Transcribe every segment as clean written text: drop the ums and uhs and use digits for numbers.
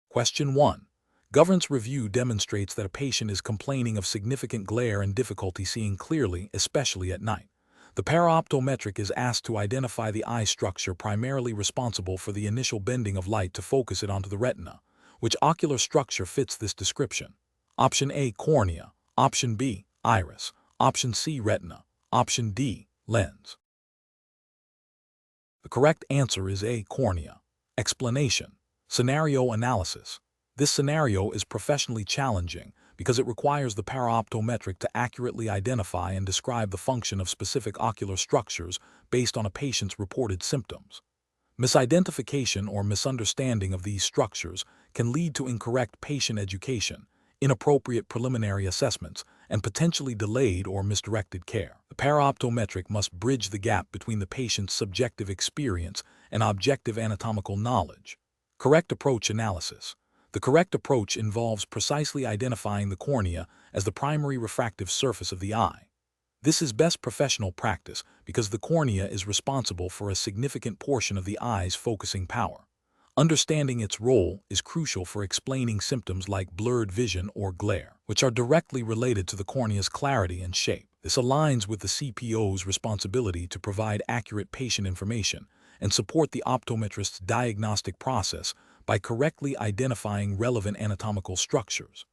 Question 1. Governance review demonstrates that a patient is complaining of significant glare and difficulty seeing clearly, especially at night. The paraoptometric is asked to identify the eye structure primarily responsible for the initial bending of light to focus it onto the retina. Which ocular structure fits this description? Option A, cornea. Option B, iris. Option C, retina. Option D, lens. The correct answer is A, cornea. Explanation. Scenario analysis. This scenario is professionally challenging because it requires the paraoptometric to accurately identify and describe the function of specific ocular structures based on a patient's reported symptoms. Misidentification or misunderstanding of these structures can lead to incorrect patient education, inappropriate preliminary assessments, and potentially delayed or misdirected care. The paraoptometric must bridge the gap between the patient's subjective experience and objective anatomical knowledge. Correct approach analysis. The correct approach involves precisely identifying the cornea as the primary refractive surface of the eye. This is best professional practice because the cornea is responsible for a significant portion of the eye's focusing power. Understanding its role is crucial for explaining symptoms like blurred vision or glare, which are directly related to the cornea's clarity and shape. This aligns with the CPO's responsibility to provide accurate patient information and support the optometrist's diagnostic process by correctly identifying relevant anatomical structures.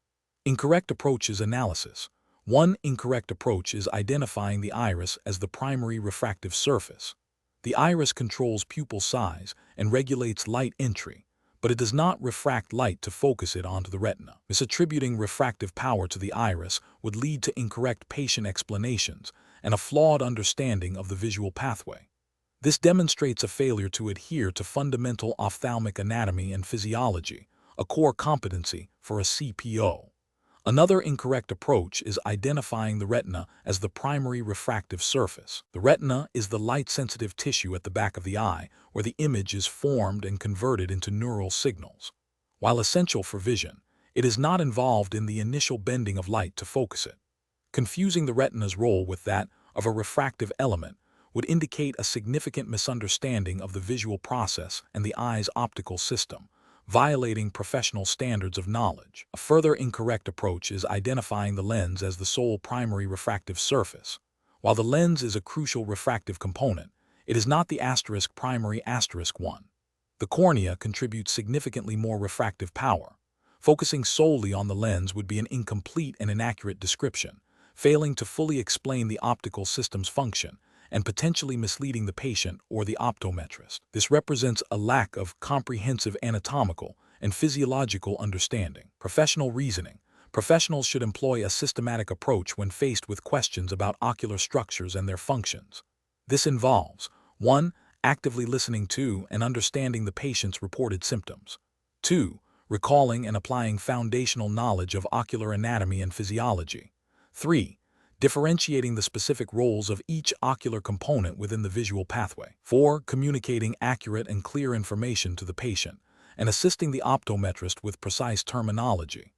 Incorrect approaches analysis. One incorrect approach is identifying the iris as the primary refractive surface. The iris controls pupil size and regulates light entry, but it does not refract light to focus it onto the retina. Misattributing refractive power to the iris would lead to incorrect patient explanations and a flawed understanding of the visual pathway. This demonstrates a failure to adhere to fundamental ophthalmic anatomy and physiology, a core competency for a CPO. Another incorrect approach is identifying the retina as the primary refractive surface. The retina is the light-sensitive tissue at the back of the eye where the image is formed and converted into neural signals. While essential for vision, it is not involved in the initial bending of light to focus it. Confusing the retina's role with that of a refractive element would indicate a significant misunderstanding of the visual process and the eye's optical system, violating professional standards of knowledge. A further incorrect approach is identifying the lens as the sole primary refractive surface. While the lens is a crucial refractive component, it is not the primary one. The cornea contributes significantly more refractive power. Focusing solely on the lens would be an incomplete and inaccurate description, failing to fully explain the optical system's function and potentially misleading the patient or the optometrist. This represents a lack of comprehensive anatomical and physiological understanding. Professional reasoning. Professionals should employ a systematic approach when faced with questions about ocular structures and their functions. This involves 1. Actively listening to and understanding the patient's reported symptoms. 2. Recalling and applying foundational knowledge of ocular anatomy and physiology. 3. Differentiating the specific roles of each ocular component within the visual pathway. 4. Communicating accurate and clear information to the patient and assisting the optometrist with precise terminology.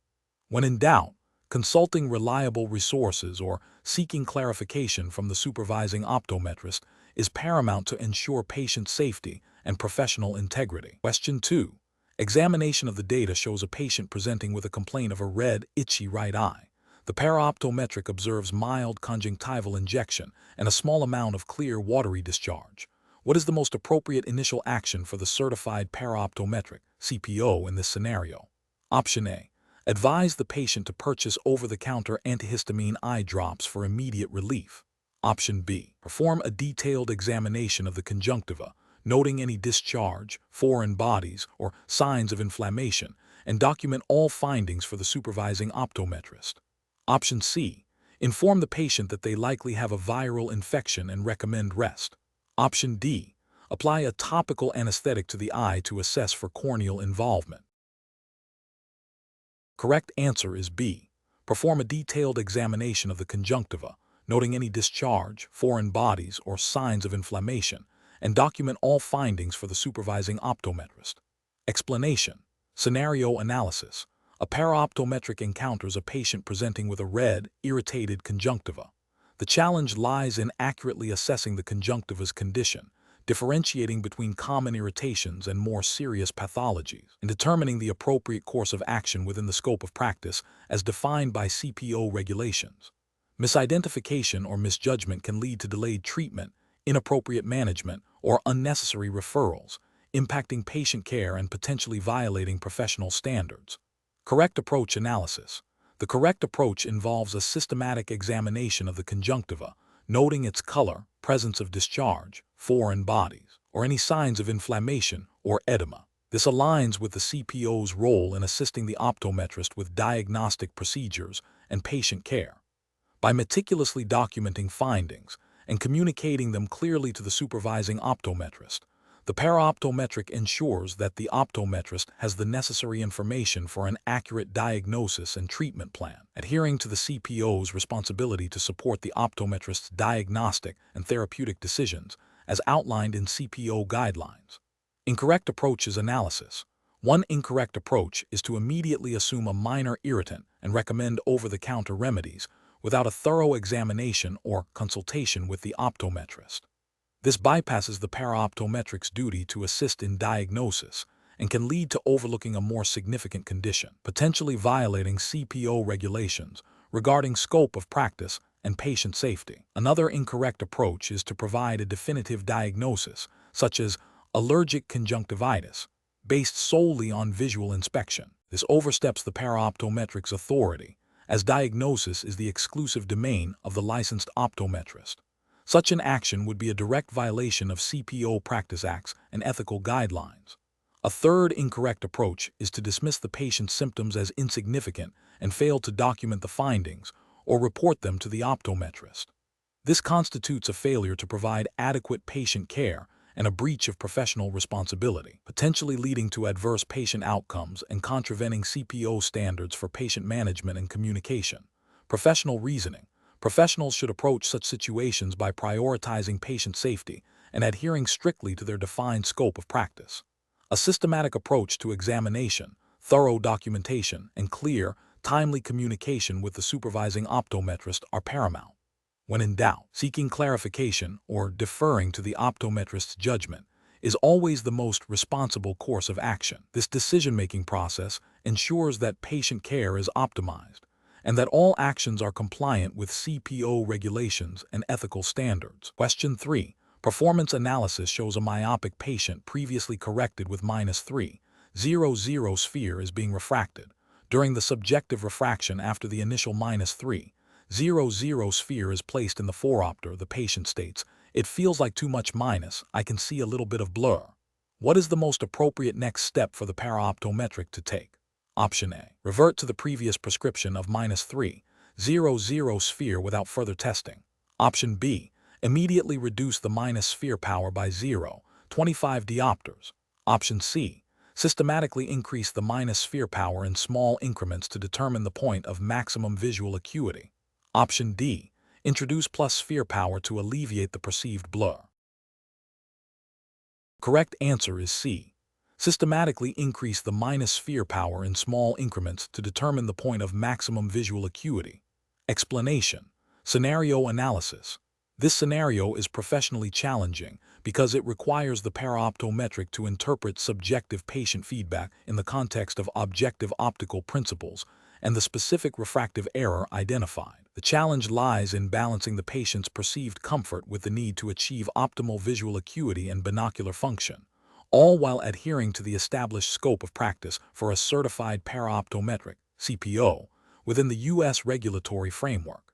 When in doubt, consulting reliable resources or seeking clarification from the supervising optometrist is paramount to ensure patient safety and professional integrity. Question 2. Examination of the data shows a patient presenting with a complaint of a red, itchy right eye. The paraoptometric observes mild conjunctival injection and a small amount of clear, watery discharge. What is the most appropriate initial action for the certified paraoptometric (CPO) in this scenario? Option A. Advise the patient to purchase over-the-counter antihistamine eye drops for immediate relief. Option B. Perform a detailed examination of the conjunctiva, noting any discharge, foreign bodies, or signs of inflammation, and document all findings for the supervising optometrist. Option C. Inform the patient that they likely have a viral infection and recommend rest. Option D. Apply a topical anesthetic to the eye to assess for corneal involvement. Correct answer is B. Perform a detailed examination of the conjunctiva, noting any discharge, foreign bodies, or signs of inflammation, and document all findings for the supervising optometrist. Explanation. Scenario analysis. A paraoptometric encounters a patient presenting with a red, irritated conjunctiva. The challenge lies in accurately assessing the conjunctiva's condition, differentiating between common irritations and more serious pathologies, and determining the appropriate course of action within the scope of practice as defined by CPO regulations. Misidentification or misjudgment can lead to delayed treatment, inappropriate management, or unnecessary referrals, impacting patient care and potentially violating professional standards. Correct approach analysis. The correct approach involves a systematic examination of the conjunctiva, noting its color, presence of discharge, foreign bodies, or any signs of inflammation or edema. This aligns with the CPO's role in assisting the optometrist with diagnostic procedures and patient care. By meticulously documenting findings and communicating them clearly to the supervising optometrist, the paraoptometric ensures that the optometrist has the necessary information for an accurate diagnosis and treatment plan, adhering to the CPO's responsibility to support the optometrist's diagnostic and therapeutic decisions as outlined in CPO guidelines. Incorrect approaches analysis. One incorrect approach is to immediately assume a minor irritant and recommend over-the-counter remedies without a thorough examination or consultation with the optometrist. This bypasses the paraoptometric's duty to assist in diagnosis and can lead to overlooking a more significant condition, potentially violating CPO regulations regarding scope of practice and patient safety. Another incorrect approach is to provide a definitive diagnosis, such as allergic conjunctivitis, based solely on visual inspection. This oversteps the paraoptometric's authority, as diagnosis is the exclusive domain of the licensed optometrist. Such an action would be a direct violation of CPO Practice Acts and ethical guidelines. A third incorrect approach is to dismiss the patient's symptoms as insignificant and fail to document the findings or report them to the optometrist. This constitutes a failure to provide adequate patient care and a breach of professional responsibility, potentially leading to adverse patient outcomes and contravening CPO standards for patient management and communication. Professional reasoning. Professionals should approach such situations by prioritizing patient safety and adhering strictly to their defined scope of practice. A systematic approach to examination, thorough documentation, and clear, timely communication with the supervising optometrist are paramount. When in doubt, seeking clarification or deferring to the optometrist's judgment is always the most responsible course of action. This decision-making process ensures that patient care is optimized and that all actions are compliant with CPO regulations and ethical standards. Question 3. Performance analysis shows a myopic patient previously corrected with -3.00 sphere is being refracted. During the subjective refraction after the initial -3.00 sphere is placed in the phoropter, the patient states, "It feels like too much minus, I can see a little bit of blur." What is the most appropriate next step for the paraoptometric to take? Option A. Revert to the previous prescription of -3.00 sphere without further testing. Option B. Immediately reduce the minus sphere power by 0.25 diopters. Option C. Systematically increase the minus sphere power in small increments to determine the point of maximum visual acuity. Option D. Introduce plus sphere power to alleviate the perceived blur. Correct answer is C. Systematically increase the minus sphere power in small increments to determine the point of maximum visual acuity. Explanation. Scenario analysis. This scenario is professionally challenging because it requires the paraoptometric to interpret subjective patient feedback in the context of objective optical principles and the specific refractive error identified. The challenge lies in balancing the patient's perceived comfort with the need to achieve optimal visual acuity and binocular function, all while adhering to the established scope of practice for a certified paraoptometric (CPO) within the U.S. regulatory framework.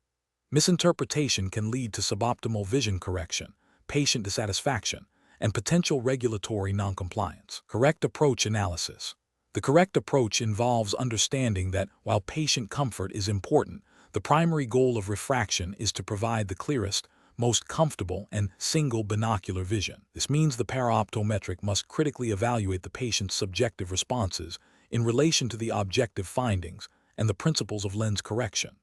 Misinterpretation can lead to suboptimal vision correction, patient dissatisfaction, and potential regulatory noncompliance. Correct approach analysis. The correct approach involves understanding that while patient comfort is important, the primary goal of refraction is to provide the clearest, most comfortable, and single binocular vision. This means the paraoptometric must critically evaluate the patient's subjective responses in relation to the objective findings and the principles of lens correction.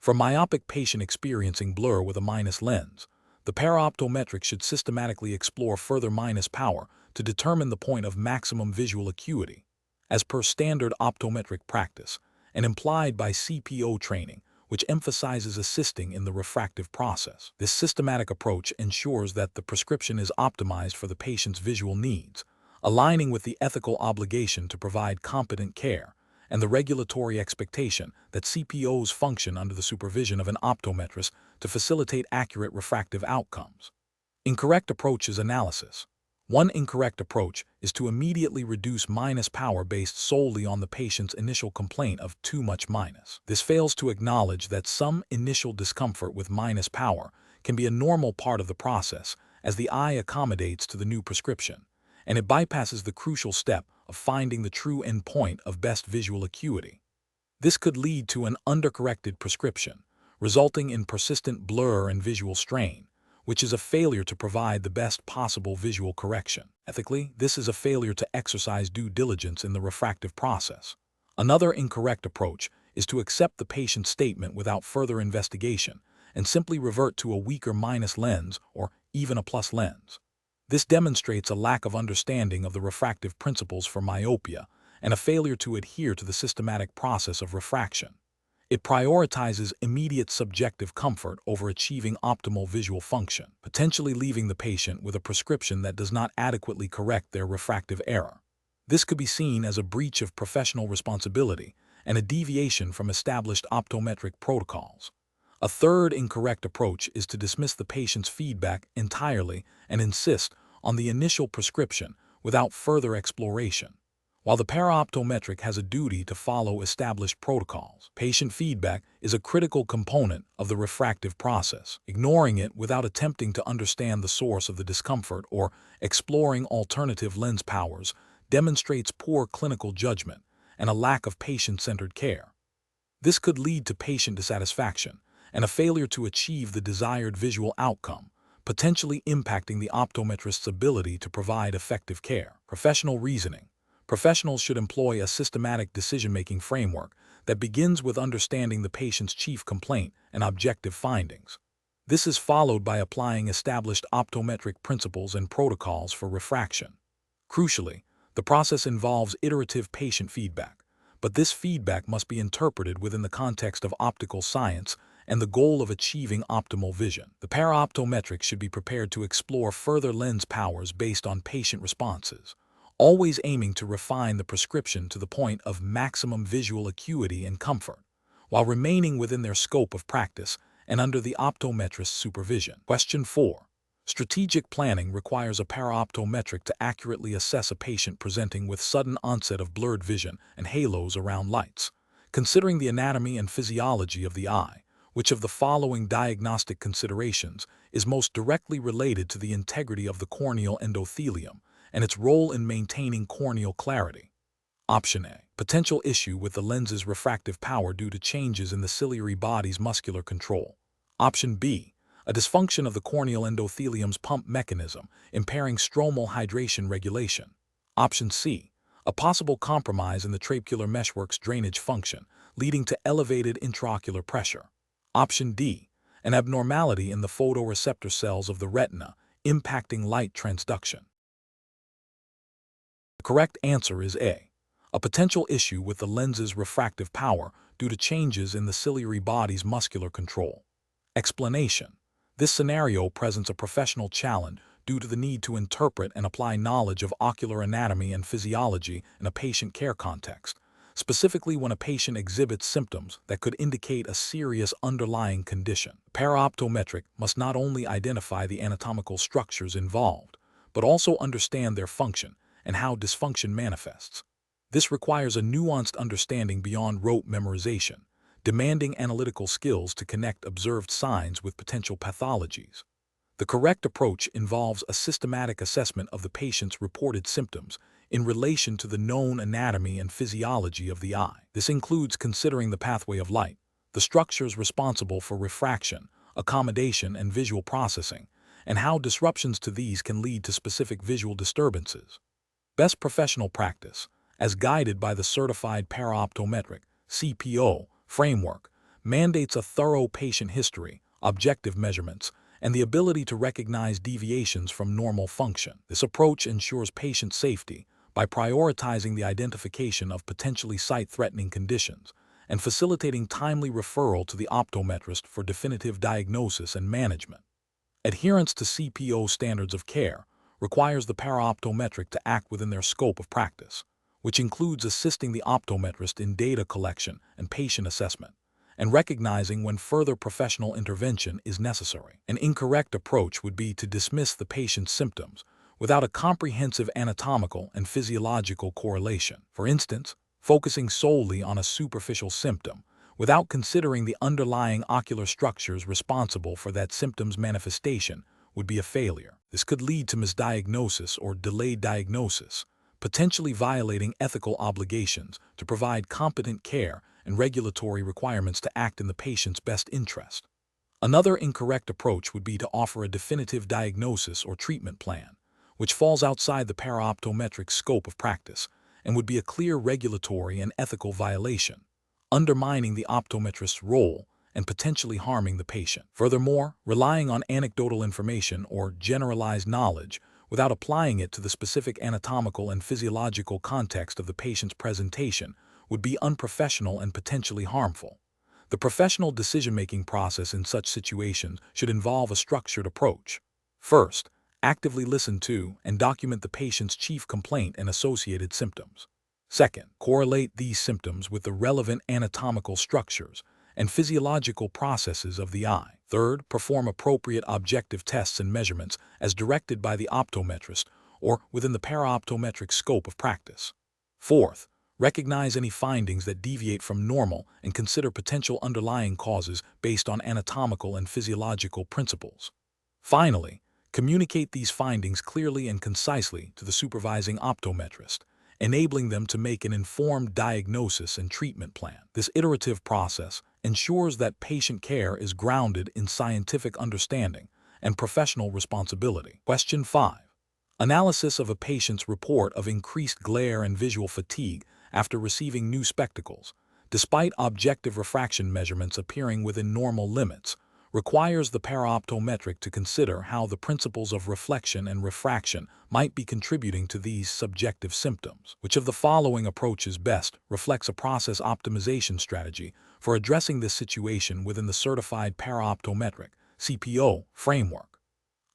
For a myopic patient experiencing blur with a minus lens, the paraoptometric should systematically explore further minus power to determine the point of maximum visual acuity. As per standard optometric practice and implied by CPO training, which emphasizes assisting in the refractive process. This systematic approach ensures that the prescription is optimized for the patient's visual needs, aligning with the ethical obligation to provide competent care and the regulatory expectation that CPOs function under the supervision of an optometrist to facilitate accurate refractive outcomes. Incorrect approaches analysis. One incorrect approach is to immediately reduce minus power based solely on the patient's initial complaint of too much minus. This fails to acknowledge that some initial discomfort with minus power can be a normal part of the process as the eye accommodates to the new prescription, and it bypasses the crucial step of finding the true endpoint of best visual acuity. This could lead to an undercorrected prescription, resulting in persistent blur and visual strain, which is a failure to provide the best possible visual correction. Ethically, this is a failure to exercise due diligence in the refractive process. Another incorrect approach is to accept the patient's statement without further investigation and simply revert to a weaker minus lens or even a plus lens. This demonstrates a lack of understanding of the refractive principles for myopia and a failure to adhere to the systematic process of refraction. It prioritizes immediate subjective comfort over achieving optimal visual function, potentially leaving the patient with a prescription that does not adequately correct their refractive error. This could be seen as a breach of professional responsibility and a deviation from established optometric protocols. A third incorrect approach is to dismiss the patient's feedback entirely and insist on the initial prescription without further exploration. While the paraoptometric has a duty to follow established protocols, patient feedback is a critical component of the refractive process. Ignoring it without attempting to understand the source of the discomfort or exploring alternative lens powers demonstrates poor clinical judgment and a lack of patient-centered care. This could lead to patient dissatisfaction and a failure to achieve the desired visual outcome, potentially impacting the optometrist's ability to provide effective care. Professional reasoning. Professionals should employ a systematic decision-making framework that begins with understanding the patient's chief complaint and objective findings. This is followed by applying established optometric principles and protocols for refraction. Crucially, the process involves iterative patient feedback, but this feedback must be interpreted within the context of optical science and the goal of achieving optimal vision. The paraoptometric should be prepared to explore further lens powers based on patient responses, always aiming to refine the prescription to the point of maximum visual acuity and comfort, while remaining within their scope of practice and under the optometrist's supervision. Question 4. Strategic planning requires a paraoptometric to accurately assess a patient presenting with sudden onset of blurred vision and halos around lights. Considering the anatomy and physiology of the eye, which of the following diagnostic considerations is most directly related to the integrity of the corneal endothelium and its role in maintaining corneal clarity? Option A. Potential issue with the lens's refractive power due to changes in the ciliary body's muscular control. Option B. A dysfunction of the corneal endothelium's pump mechanism, impairing stromal hydration regulation. Option C. A possible compromise in the trabecular meshwork's drainage function, leading to elevated intraocular pressure. Option D. An abnormality in the photoreceptor cells of the retina, impacting light transduction. The correct answer is A. A potential issue with the lens's refractive power due to changes in the ciliary body's muscular control. Explanation. This scenario presents a professional challenge due to the need to interpret and apply knowledge of ocular anatomy and physiology in a patient care context, specifically when a patient exhibits symptoms that could indicate a serious underlying condition. Paraoptometric must not only identify the anatomical structures involved, but also understand their function and how dysfunction manifests. This requires a nuanced understanding beyond rote memorization, demanding analytical skills to connect observed signs with potential pathologies. The correct approach involves a systematic assessment of the patient's reported symptoms in relation to the known anatomy and physiology of the eye. This includes considering the pathway of light, the structures responsible for refraction, accommodation, and visual processing, and how disruptions to these can lead to specific visual disturbances. Best professional practice, as guided by the Certified Paraoptometric (CPO) framework, mandates a thorough patient history, objective measurements, and the ability to recognize deviations from normal function. This approach ensures patient safety by prioritizing the identification of potentially sight-threatening conditions and facilitating timely referral to the optometrist for definitive diagnosis and management. Adherence to CPO standards of care requires the paraoptometric to act within their scope of practice, which includes assisting the optometrist in data collection and patient assessment, and recognizing when further professional intervention is necessary. An incorrect approach would be to dismiss the patient's symptoms without a comprehensive anatomical and physiological correlation. For instance, focusing solely on a superficial symptom without considering the underlying ocular structures responsible for that symptom's manifestation would be a failure. This could lead to misdiagnosis or delayed diagnosis, potentially violating ethical obligations to provide competent care and regulatory requirements to act in the patient's best interest. Another incorrect approach would be to offer a definitive diagnosis or treatment plan, which falls outside the paraoptometric scope of practice and would be a clear regulatory and ethical violation, undermining the optometrist's role and potentially harming the patient. Furthermore, relying on anecdotal information or generalized knowledge without applying it to the specific anatomical and physiological context of the patient's presentation would be unprofessional and potentially harmful. The professional decision-making process in such situations should involve a structured approach. First, actively listen to and document the patient's chief complaint and associated symptoms. Second, correlate these symptoms with the relevant anatomical structures and physiological processes of the eye. Third, perform appropriate objective tests and measurements as directed by the optometrist or within the paraoptometric scope of practice. Fourth, recognize any findings that deviate from normal and consider potential underlying causes based on anatomical and physiological principles. Finally, communicate these findings clearly and concisely to the supervising optometrist, enabling them to make an informed diagnosis and treatment plan. This iterative process ensures that patient care is grounded in scientific understanding and professional responsibility. Question 5. Analysis of a patient's report of increased glare and visual fatigue after receiving new spectacles, despite objective refraction measurements appearing within normal limits, requires the paraoptometric to consider how the principles of reflection and refraction might be contributing to these subjective symptoms. Which of the following approaches best reflects a process optimization strategy for addressing this situation within the Certified Paraoptometric (CPO) framework?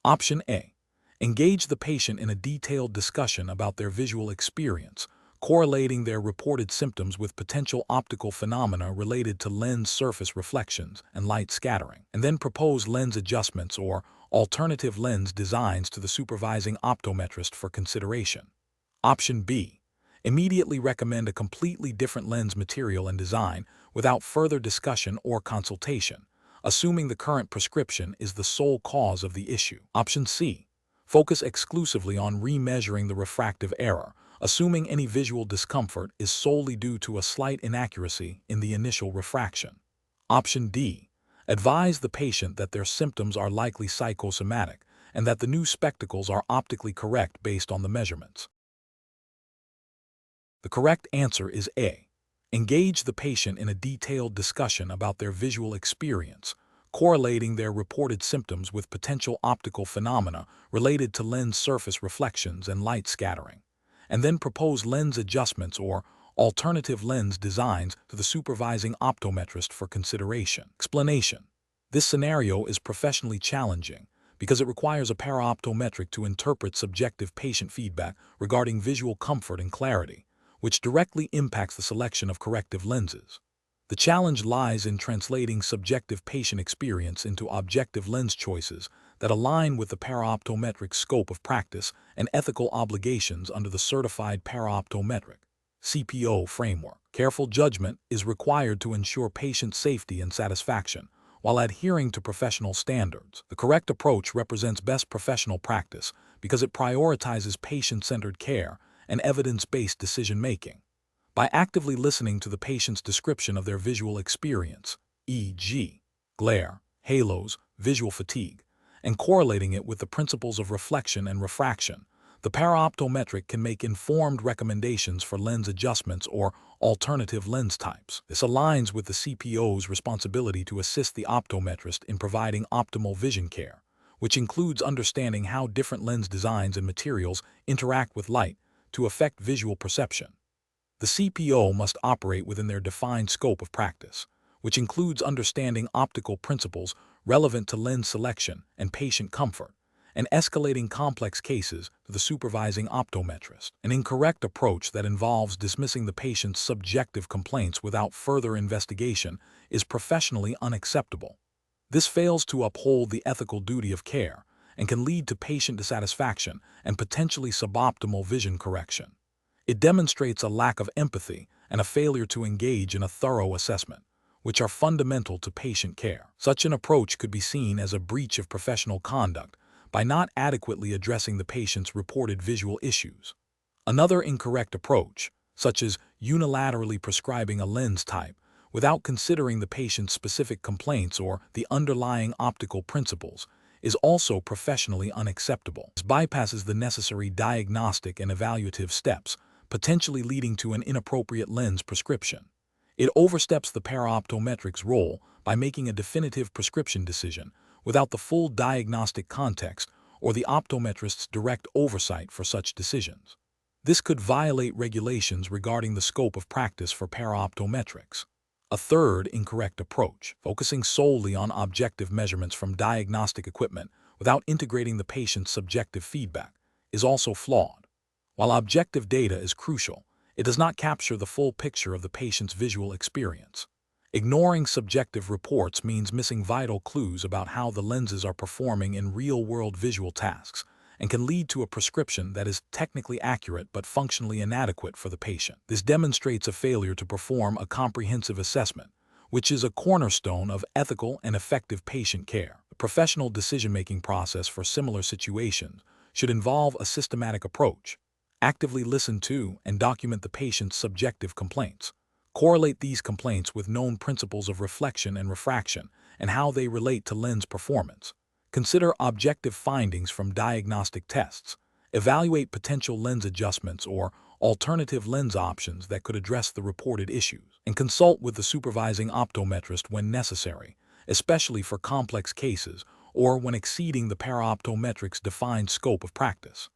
Option A. Engage the patient in a detailed discussion about their visual experience, correlating their reported symptoms with potential optical phenomena related to lens surface reflections and light scattering, and then propose lens adjustments or alternative lens designs to the supervising optometrist for consideration. Option B. Immediately recommend a completely different lens material and design without further discussion or consultation, assuming the current prescription is the sole cause of the issue. Option C. Focus exclusively on remeasuring the refractive error, assuming any visual discomfort is solely due to a slight inaccuracy in the initial refraction. Option D. Advise the patient that their symptoms are likely psychosomatic and that the new spectacles are optically correct based on the measurements. The correct answer is A. Engage the patient in a detailed discussion about their visual experience, correlating their reported symptoms with potential optical phenomena related to lens surface reflections and light scattering, and then propose lens adjustments or alternative lens designs to the supervising optometrist for consideration. Explanation. This scenario is professionally challenging because it requires a paraoptometric to interpret subjective patient feedback regarding visual comfort and clarity, which directly impacts the selection of corrective lenses. The challenge lies in translating subjective patient experience into objective lens choices that align with the paraoptometric scope of practice and ethical obligations under the Certified Paraoptometric (CPO) framework. Careful judgment is required to ensure patient safety and satisfaction while adhering to professional standards. The correct approach represents best professional practice because it prioritizes patient-centered care and evidence-based decision-making. By actively listening to the patient's description of their visual experience, e.g., glare, halos, visual fatigue, and correlating it with the principles of reflection and refraction, the paraoptometric can make informed recommendations for lens adjustments or alternative lens types. This aligns with the CPO's responsibility to assist the optometrist in providing optimal vision care, which includes understanding how different lens designs and materials interact with light to affect visual perception. The CPO must operate within their defined scope of practice, which includes understanding optical principles relevant to lens selection and patient comfort, and escalating complex cases to the supervising optometrist. An incorrect approach that involves dismissing the patient's subjective complaints without further investigation is professionally unacceptable. This fails to uphold the ethical duty of care and can lead to patient dissatisfaction and potentially suboptimal vision correction. It demonstrates a lack of empathy and a failure to engage in a thorough assessment, which are fundamental to patient care. Such an approach could be seen as a breach of professional conduct by not adequately addressing the patient's reported visual issues. Another incorrect approach, such as unilaterally prescribing a lens type without considering the patient's specific complaints or the underlying optical principles, is also professionally unacceptable. This bypasses the necessary diagnostic and evaluative steps, potentially leading to an inappropriate lens prescription. It oversteps the paraoptometric's role by making a definitive prescription decision without the full diagnostic context or the optometrist's direct oversight for such decisions. This could violate regulations regarding the scope of practice for paraoptometrics. A third incorrect approach, focusing solely on objective measurements from diagnostic equipment without integrating the patient's subjective feedback, is also flawed. While objective data is crucial, it does not capture the full picture of the patient's visual experience. Ignoring subjective reports means missing vital clues about how the lenses are performing in real-world visual tasks and can lead to a prescription that is technically accurate but functionally inadequate for the patient. This demonstrates a failure to perform a comprehensive assessment, which is a cornerstone of ethical and effective patient care. The professional decision-making process for similar situations should involve a systematic approach. Actively listen to and document the patient's subjective complaints. Correlate these complaints with known principles of reflection and refraction and how they relate to lens performance. Consider objective findings from diagnostic tests. Evaluate potential lens adjustments or alternative lens options that could address the reported issues. And consult with the supervising optometrist when necessary, especially for complex cases or when exceeding the paraoptometric's defined scope of practice.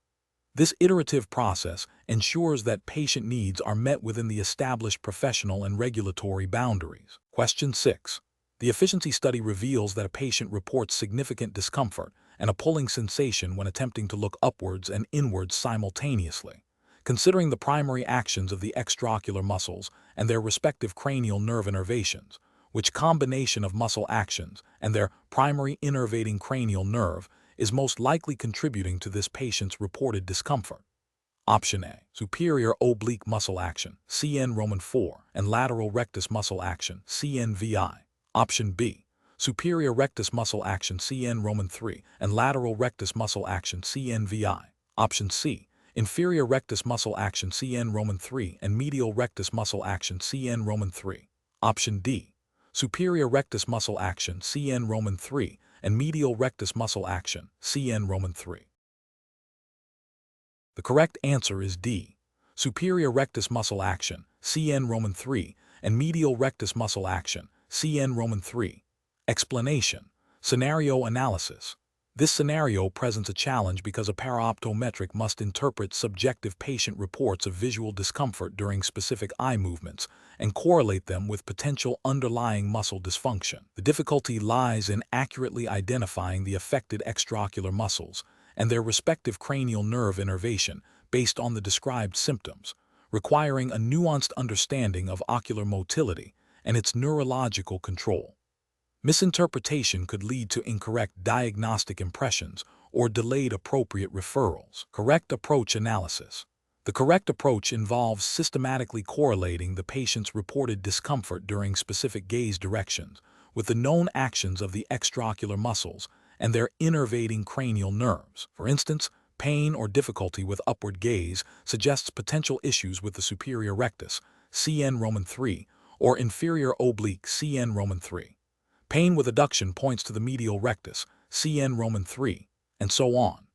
This iterative process ensures that patient needs are met within the established professional and regulatory boundaries. Question 6. The efficiency study reveals that a patient reports significant discomfort and a pulling sensation when attempting to look upwards and inwards simultaneously. Considering the primary actions of the extraocular muscles and their respective cranial nerve innervations, which combination of muscle actions and their primary innervating cranial nerve is most likely contributing to this patient's reported discomfort? Option A. Superior oblique muscle action, CN Roman 4, and lateral rectus muscle action, CNVI. Option B. Superior rectus muscle action, CN Roman 3, and lateral rectus muscle action, CNVI. Option C. Inferior rectus muscle action, CN Roman 3, and medial rectus muscle action, CN Roman 3. Option D. Superior rectus muscle action, CN Roman 3, and medial rectus muscle action, CN Roman 3. The correct answer is D. Superior rectus muscle action, CN Roman 3, and medial rectus muscle action, CN Roman 3. Explanation: scenario analysis. This scenario presents a challenge because a paraoptometric must interpret subjective patient reports of visual discomfort during specific eye movements and correlate them with potential underlying muscle dysfunction. The difficulty lies in accurately identifying the affected extraocular muscles and their respective cranial nerve innervation based on the described symptoms, requiring a nuanced understanding of ocular motility and its neurological control. Misinterpretation could lead to incorrect diagnostic impressions or delayed appropriate referrals. Correct approach analysis. The correct approach involves systematically correlating the patient's reported discomfort during specific gaze directions with the known actions of the extraocular muscles and their innervating cranial nerves. For instance, pain or difficulty with upward gaze suggests potential issues with the superior rectus, CN Roman 3, or inferior oblique, CN Roman 3. Pain with adduction points to the medial rectus, CN Roman 3, and so on.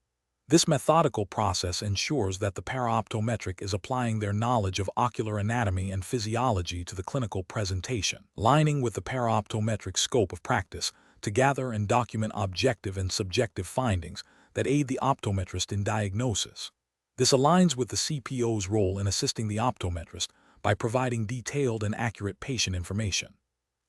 This methodical process ensures that the paraoptometric is applying their knowledge of ocular anatomy and physiology to the clinical presentation, aligning with the paraoptometric scope of practice to gather and document objective and subjective findings that aid the optometrist in diagnosis. This aligns with the CPO's role in assisting the optometrist by providing detailed and accurate patient information.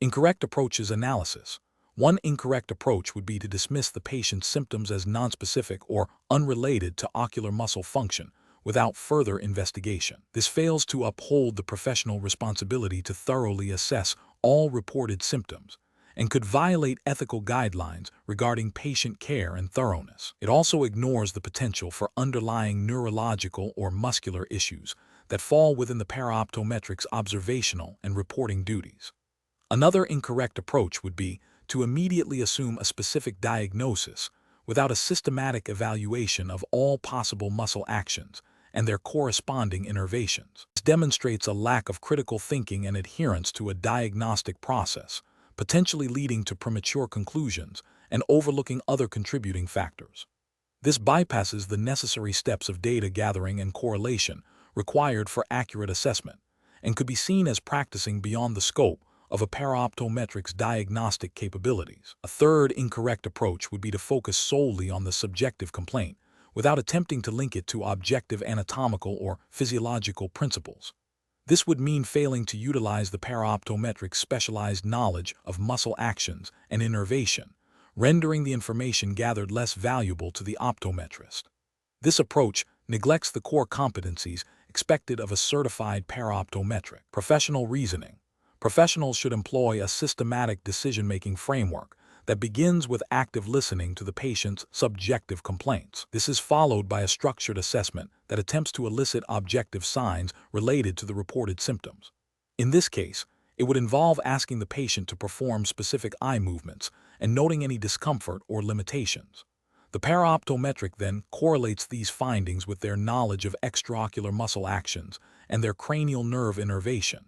Incorrect approaches analysis. One incorrect approach would be to dismiss the patient's symptoms as nonspecific or unrelated to ocular muscle function without further investigation. This fails to uphold the professional responsibility to thoroughly assess all reported symptoms and could violate ethical guidelines regarding patient care and thoroughness. It also ignores the potential for underlying neurological or muscular issues that fall within the paraoptometric's observational and reporting duties. Another incorrect approach would be to immediately assume a specific diagnosis without a systematic evaluation of all possible muscle actions and their corresponding innervations. This demonstrates a lack of critical thinking and adherence to a diagnostic process, potentially leading to premature conclusions and overlooking other contributing factors. This bypasses the necessary steps of data gathering and correlation required for accurate assessment and could be seen as practicing beyond the scope of a paraoptometric's diagnostic capabilities. A third incorrect approach would be to focus solely on the subjective complaint without attempting to link it to objective anatomical or physiological principles. This would mean failing to utilize the paraoptometric's specialized knowledge of muscle actions and innervation, rendering the information gathered less valuable to the optometrist. This approach neglects the core competencies expected of a certified paraoptometric. Professional reasoning. Professionals should employ a systematic decision-making framework that begins with active listening to the patient's subjective complaints. This is followed by a structured assessment that attempts to elicit objective signs related to the reported symptoms. In this case, it would involve asking the patient to perform specific eye movements and noting any discomfort or limitations. The paraoptometric then correlates these findings with their knowledge of extraocular muscle actions and their cranial nerve innervation.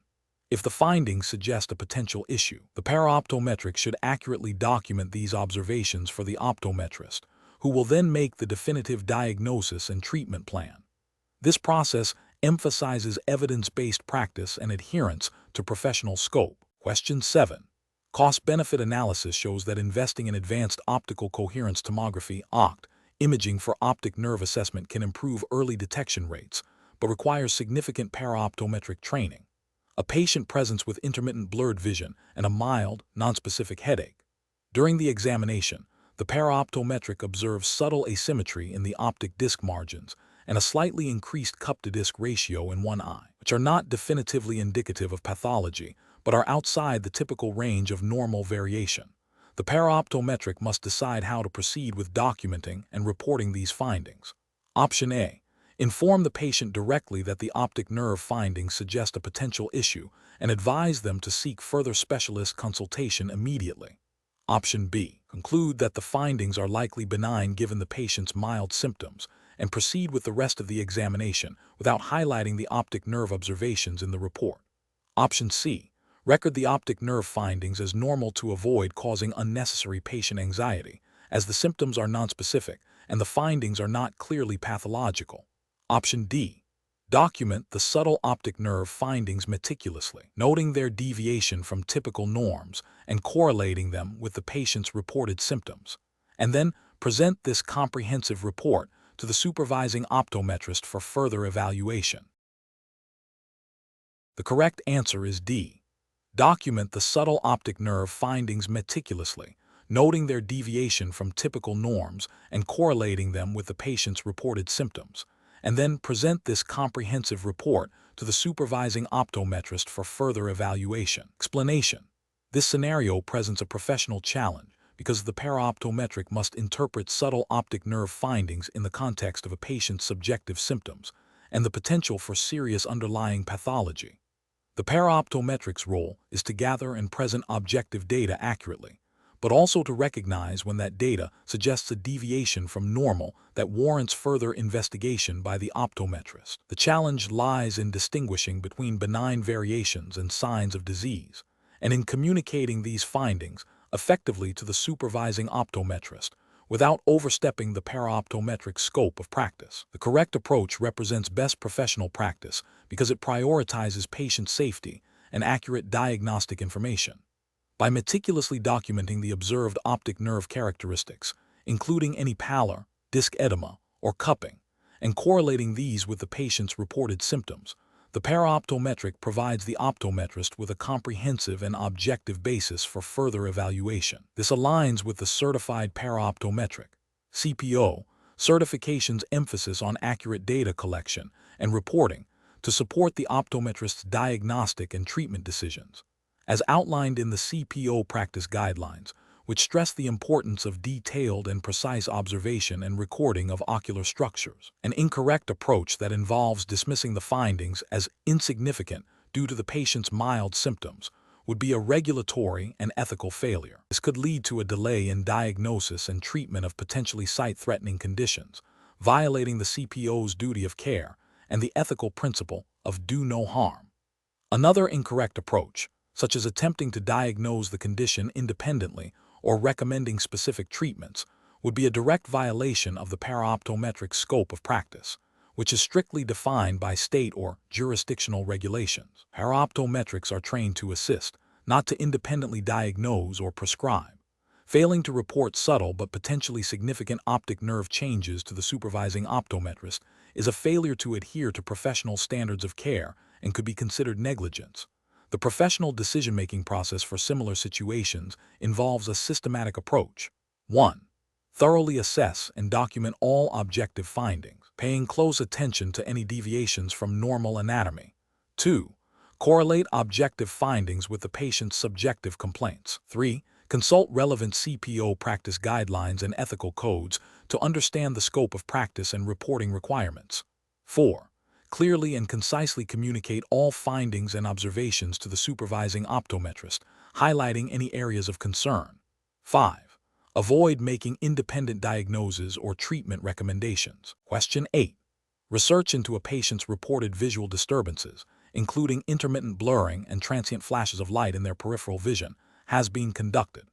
If the findings suggest a potential issue, the paraoptometric should accurately document these observations for the optometrist, who will then make the definitive diagnosis and treatment plan. This process emphasizes evidence-based practice and adherence to professional scope. Question 7. Cost-benefit analysis shows that investing in advanced optical coherence tomography (OCT) imaging for optic nerve assessment can improve early detection rates, but requires significant paraoptometric training. A patient presents with intermittent blurred vision and a mild, nonspecific headache. During the examination, the paraoptometric observes subtle asymmetry in the optic disc margins and a slightly increased cup-to-disc ratio in one eye, which are not definitively indicative of pathology, but are outside the typical range of normal variation. The paraoptometric must decide how to proceed with documenting and reporting these findings. Option A. Inform the patient directly that the optic nerve findings suggest a potential issue and advise them to seek further specialist consultation immediately. Option B. Conclude that the findings are likely benign given the patient's mild symptoms and proceed with the rest of the examination without highlighting the optic nerve observations in the report. Option C. Record the optic nerve findings as normal to avoid causing unnecessary patient anxiety, as the symptoms are nonspecific and the findings are not clearly pathological. Option D. Document the subtle optic nerve findings meticulously, noting their deviation from typical norms and correlating them with the patient's reported symptoms, and then present this comprehensive report to the supervising optometrist for further evaluation. The correct answer is D. Document the subtle optic nerve findings meticulously, noting their deviation from typical norms and correlating them with the patient's reported symptoms, and then present this comprehensive report to the supervising optometrist for further evaluation. Explanation. This scenario presents a professional challenge because the paraoptometric must interpret subtle optic nerve findings in the context of a patient's subjective symptoms and the potential for serious underlying pathology. The paraoptometric's role is to gather and present objective data accurately, but also to recognize when that data suggests a deviation from normal that warrants further investigation by the optometrist. The challenge lies in distinguishing between benign variations and signs of disease, and in communicating these findings effectively to the supervising optometrist without overstepping the paraoptometric scope of practice. The correct approach represents best professional practice because it prioritizes patient safety and accurate diagnostic information. By meticulously documenting the observed optic nerve characteristics, including any pallor, disc edema, or cupping, and correlating these with the patient's reported symptoms, The Paraoptometric provides the optometrist with a comprehensive and objective basis for further evaluation. This aligns with the Certified Paraoptometric (CPO) certification's emphasis on accurate data collection and reporting to support the optometrist's diagnostic and treatment decisions. As outlined in the CPO practice guidelines, which stress the importance of detailed and precise observation and recording of ocular structures. An incorrect approach that involves dismissing the findings as insignificant due to the patient's mild symptoms would be a regulatory and ethical failure. This could lead to a delay in diagnosis and treatment of potentially sight-threatening conditions, violating the CPO's duty of care and the ethical principle of do no harm. Another incorrect approach, such as attempting to diagnose the condition independently or recommending specific treatments, would be a direct violation of the paraoptometric scope of practice, which is strictly defined by state or jurisdictional regulations. Paraoptometrics are trained to assist, not to independently diagnose or prescribe. Failing to report subtle but potentially significant optic nerve changes to the supervising optometrist is a failure to adhere to professional standards of care and could be considered negligence. The professional decision-making process for similar situations involves a systematic approach. 1. Thoroughly assess and document all objective findings, paying close attention to any deviations from normal anatomy. 2. Correlate objective findings with the patient's subjective complaints. 3. Consult relevant CPO practice guidelines and ethical codes to understand the scope of practice and reporting requirements. 4. Clearly and concisely communicate all findings and observations to the supervising optometrist, highlighting any areas of concern. 5. Avoid making independent diagnoses or treatment recommendations. Question 8. Research into a patient's reported visual disturbances, including intermittent blurring and transient flashes of light in their peripheral vision, has been conducted.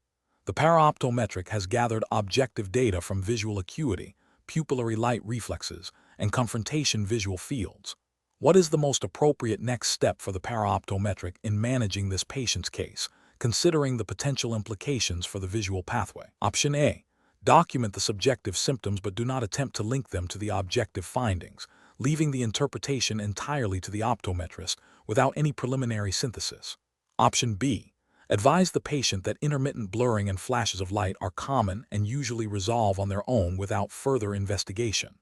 The paraoptometric has gathered objective data from visual acuity, pupillary light reflexes, and confrontation visual fields. What is the most appropriate next step for the paraoptometric in managing this patient's case, considering the potential implications for the visual pathway? Option A. Document the subjective symptoms but do not attempt to link them to the objective findings, leaving the interpretation entirely to the optometrist without any preliminary synthesis. Option B. Advise the patient that intermittent blurring and flashes of light are common and usually resolve on their own without further investigation.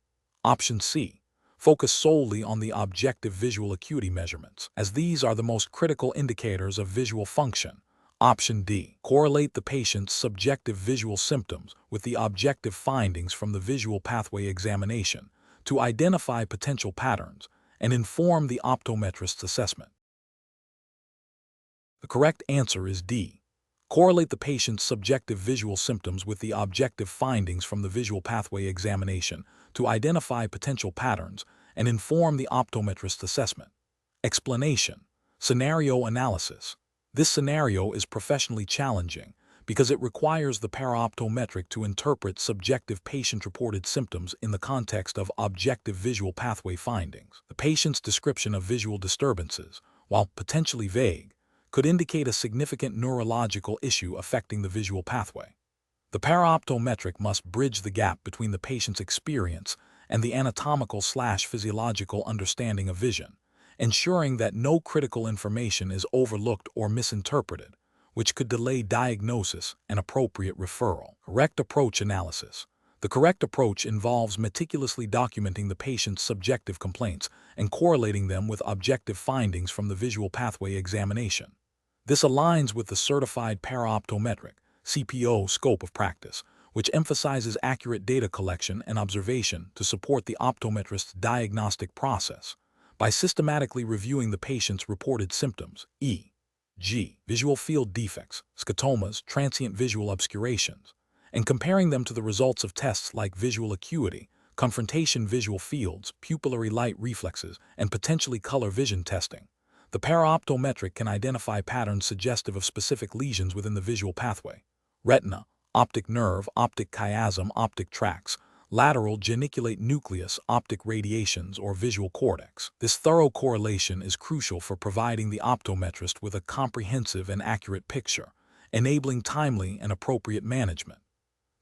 Option C. Focus solely on the objective visual acuity measurements, as these are the most critical indicators of visual function. Option D. Correlate the patient's subjective visual symptoms with the objective findings from the visual pathway examination to identify potential patterns and inform the optometrist's assessment. The correct answer is D. Correlate the patient's subjective visual symptoms with the objective findings from the visual pathway examination to identify potential patterns and inform the optometrist's assessment. Explanation. Scenario analysis. This scenario is professionally challenging because it requires the paraoptometric to interpret subjective patient-reported symptoms in the context of objective visual pathway findings. The patient's description of visual disturbances, while potentially vague, could indicate a significant neurological issue affecting the visual pathway. The paraoptometric must bridge the gap between the patient's experience and the anatomical/physiological understanding of vision, ensuring that no critical information is overlooked or misinterpreted, which could delay diagnosis and appropriate referral. Correct approach analysis. The correct approach involves meticulously documenting the patient's subjective complaints and correlating them with objective findings from the visual pathway examination. This aligns with the Certified Paraoptometric (CPO) scope of practice, which emphasizes accurate data collection and observation to support the optometrist's diagnostic process. By systematically reviewing the patient's reported symptoms, e.g., visual field defects, scotomas, transient visual obscurations, and comparing them to the results of tests like visual acuity, confrontation visual fields, pupillary light reflexes, and potentially color vision testing, the paraoptometric can identify patterns suggestive of specific lesions within the visual pathway: retina, optic nerve, optic chiasm, optic tracts, lateral geniculate nucleus, optic radiations, or visual cortex. This thorough correlation is crucial for providing the optometrist with a comprehensive and accurate picture, enabling timely and appropriate management.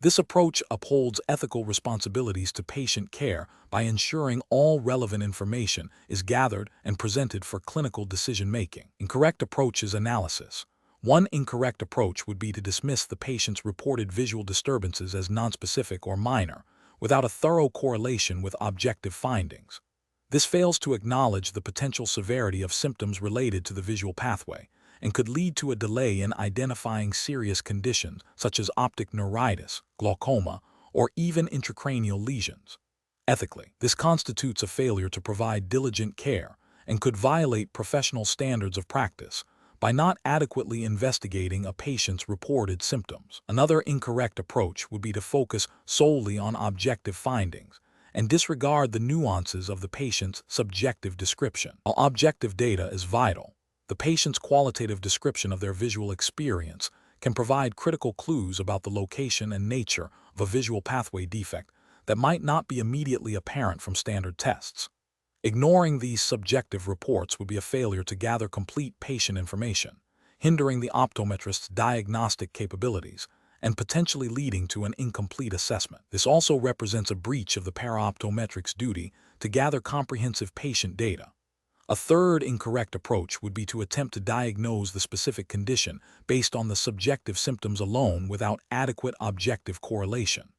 This approach upholds ethical responsibilities to patient care by ensuring all relevant information is gathered and presented for clinical decision-making. Incorrect approach is analysis. One incorrect approach would be to dismiss the patient's reported visual disturbances as nonspecific or minor, without a thorough correlation with objective findings. This fails to acknowledge the potential severity of symptoms related to the visual pathway, and could lead to a delay in identifying serious conditions such as optic neuritis, glaucoma, or even intracranial lesions. Ethically, this constitutes a failure to provide diligent care and could violate professional standards of practice by not adequately investigating a patient's reported symptoms. Another incorrect approach would be to focus solely on objective findings and disregard the nuances of the patient's subjective description. While objective data is vital, the patient's qualitative description of their visual experience can provide critical clues about the location and nature of a visual pathway defect that might not be immediately apparent from standard tests. Ignoring these subjective reports would be a failure to gather complete patient information, hindering the optometrist's diagnostic capabilities and potentially leading to an incomplete assessment. This also represents a breach of the paraoptometric's duty to gather comprehensive patient data. A third incorrect approach would be to attempt to diagnose the specific condition based on the subjective symptoms alone without adequate objective correlation.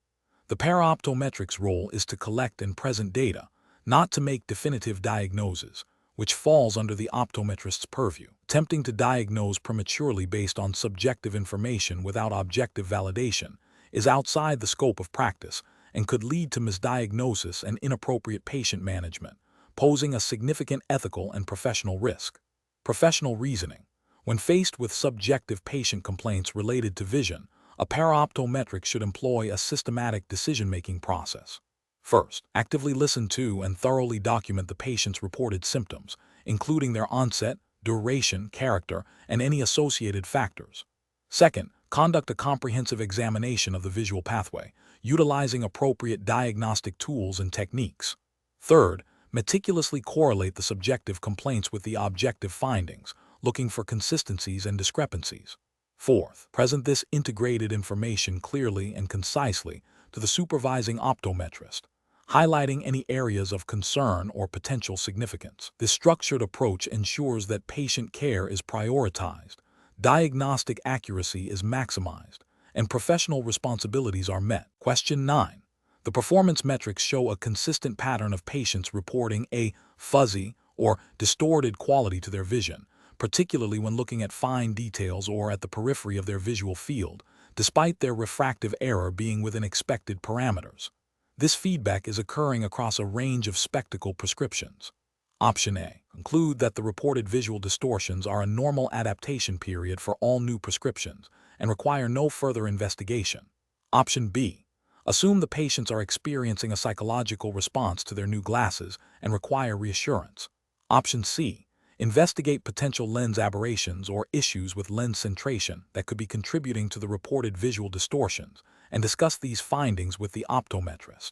The paraoptometric's role is to collect and present data, not to make definitive diagnoses, which falls under the optometrist's purview. Attempting to diagnose prematurely based on subjective information without objective validation is outside the scope of practice and could lead to misdiagnosis and inappropriate patient management, posing a significant ethical and professional risk. Professional reasoning. When faced with subjective patient complaints related to vision, a paraoptometric should employ a systematic decision-making process. First, actively listen to and thoroughly document the patient's reported symptoms, including their onset, duration, character, and any associated factors. Second, conduct a comprehensive examination of the visual pathway, utilizing appropriate diagnostic tools and techniques. Third, meticulously correlate the subjective complaints with the objective findings, looking for consistencies and discrepancies. Fourth, present this integrated information clearly and concisely to the supervising optometrist, highlighting any areas of concern or potential significance. This structured approach ensures that patient care is prioritized, diagnostic accuracy is maximized, and professional responsibilities are met. Question 9. The performance metrics show a consistent pattern of patients reporting a fuzzy or distorted quality to their vision, particularly when looking at fine details or at the periphery of their visual field, despite their refractive error being within expected parameters. This feedback is occurring across a range of spectacle prescriptions. Option A. Conclude that the reported visual distortions are a normal adaptation period for all new prescriptions and require no further investigation. Option B. Assume the patients are experiencing a psychological response to their new glasses and require reassurance. Option C. Investigate potential lens aberrations or issues with lens centration that could be contributing to the reported visual distortions and discuss these findings with the optometrist.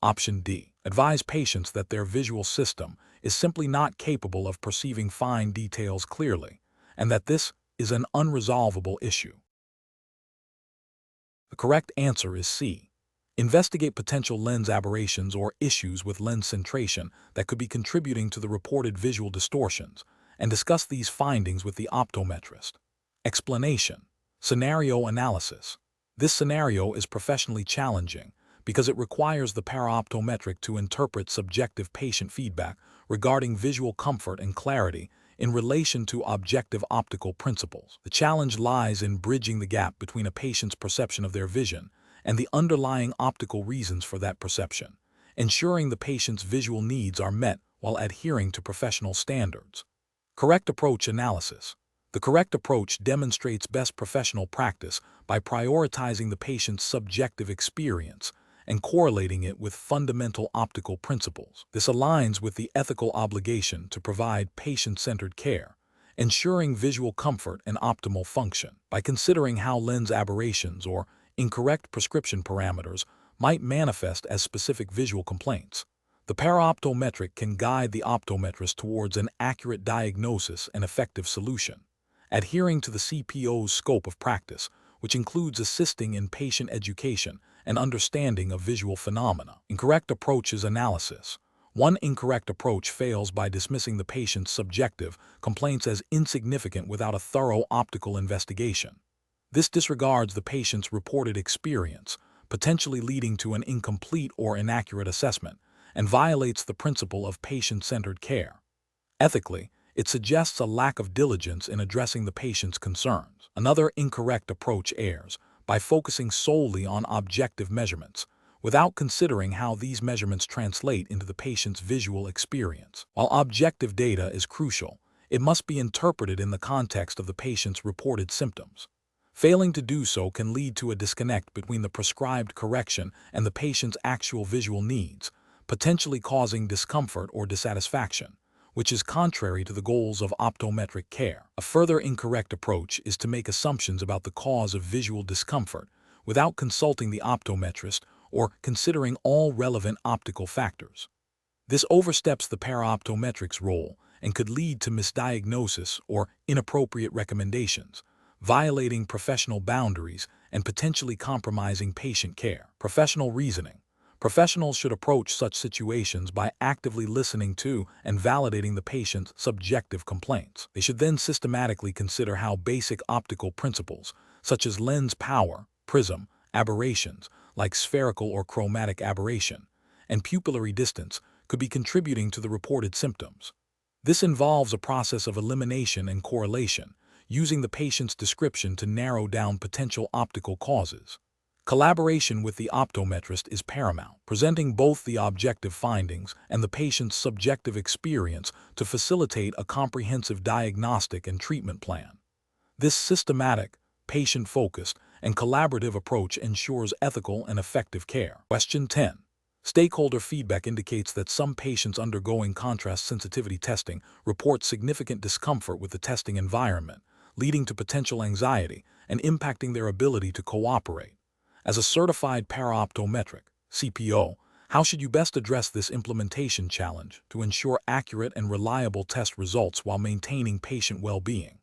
Option D. Advise patients that their visual system is simply not capable of perceiving fine details clearly and that this is an unresolvable issue. The correct answer is C. Investigate potential lens aberrations or issues with lens centration that could be contributing to the reported visual distortions, and discuss these findings with the optometrist. Explanation. Scenario analysis. This scenario is professionally challenging because it requires the paraoptometric to interpret subjective patient feedback regarding visual comfort and clarity in relation to objective optical principles. The challenge lies in bridging the gap between a patient's perception of their vision and the underlying optical reasons for that perception, ensuring the patient's visual needs are met while adhering to professional standards. Correct approach analysis. The correct approach demonstrates best professional practice by prioritizing the patient's subjective experience and correlating it with fundamental optical principles. This aligns with the ethical obligation to provide patient-centered care, ensuring visual comfort and optimal function. By considering how lens aberrations or incorrect prescription parameters might manifest as specific visual complaints, the paraoptometric can guide the optometrist towards an accurate diagnosis and effective solution, adhering to the CPO's scope of practice, which includes assisting in patient education and understanding of visual phenomena. Incorrect approach is analysis. One incorrect approach fails by dismissing the patient's subjective complaints as insignificant without a thorough optical investigation. This disregards the patient's reported experience, potentially leading to an incomplete or inaccurate assessment, and violates the principle of patient-centered care. Ethically, it suggests a lack of diligence in addressing the patient's concerns. Another incorrect approach errs by focusing solely on objective measurements, without considering how these measurements translate into the patient's visual experience. While objective data is crucial, it must be interpreted in the context of the patient's reported symptoms. Failing to do so can lead to a disconnect between the prescribed correction and the patient's actual visual needs, potentially causing discomfort or dissatisfaction, which is contrary to the goals of optometric care. A further incorrect approach is to make assumptions about the cause of visual discomfort without consulting the optometrist or considering all relevant optical factors. This oversteps the paraoptometric's role and could lead to misdiagnosis or inappropriate recommendations, violating professional boundaries and potentially compromising patient care. Professional reasoning. Professionals should approach such situations by actively listening to and validating the patient's subjective complaints. They should then systematically consider how basic optical principles, such as lens power, prism, aberrations, like spherical or chromatic aberration, and pupillary distance, could be contributing to the reported symptoms. This involves a process of elimination and correlation, using the patient's description to narrow down potential optical causes. Collaboration with the optometrist is paramount, presenting both the objective findings and the patient's subjective experience to facilitate a comprehensive diagnostic and treatment plan. This systematic, patient-focused, and collaborative approach ensures ethical and effective care. Question 10. Stakeholder feedback indicates that some patients undergoing contrast sensitivity testing report significant discomfort with the testing environment, leading to potential anxiety and impacting their ability to cooperate. As a certified paraoptometric, CPO, how should you best address this implementation challenge to ensure accurate and reliable test results while maintaining patient well-being?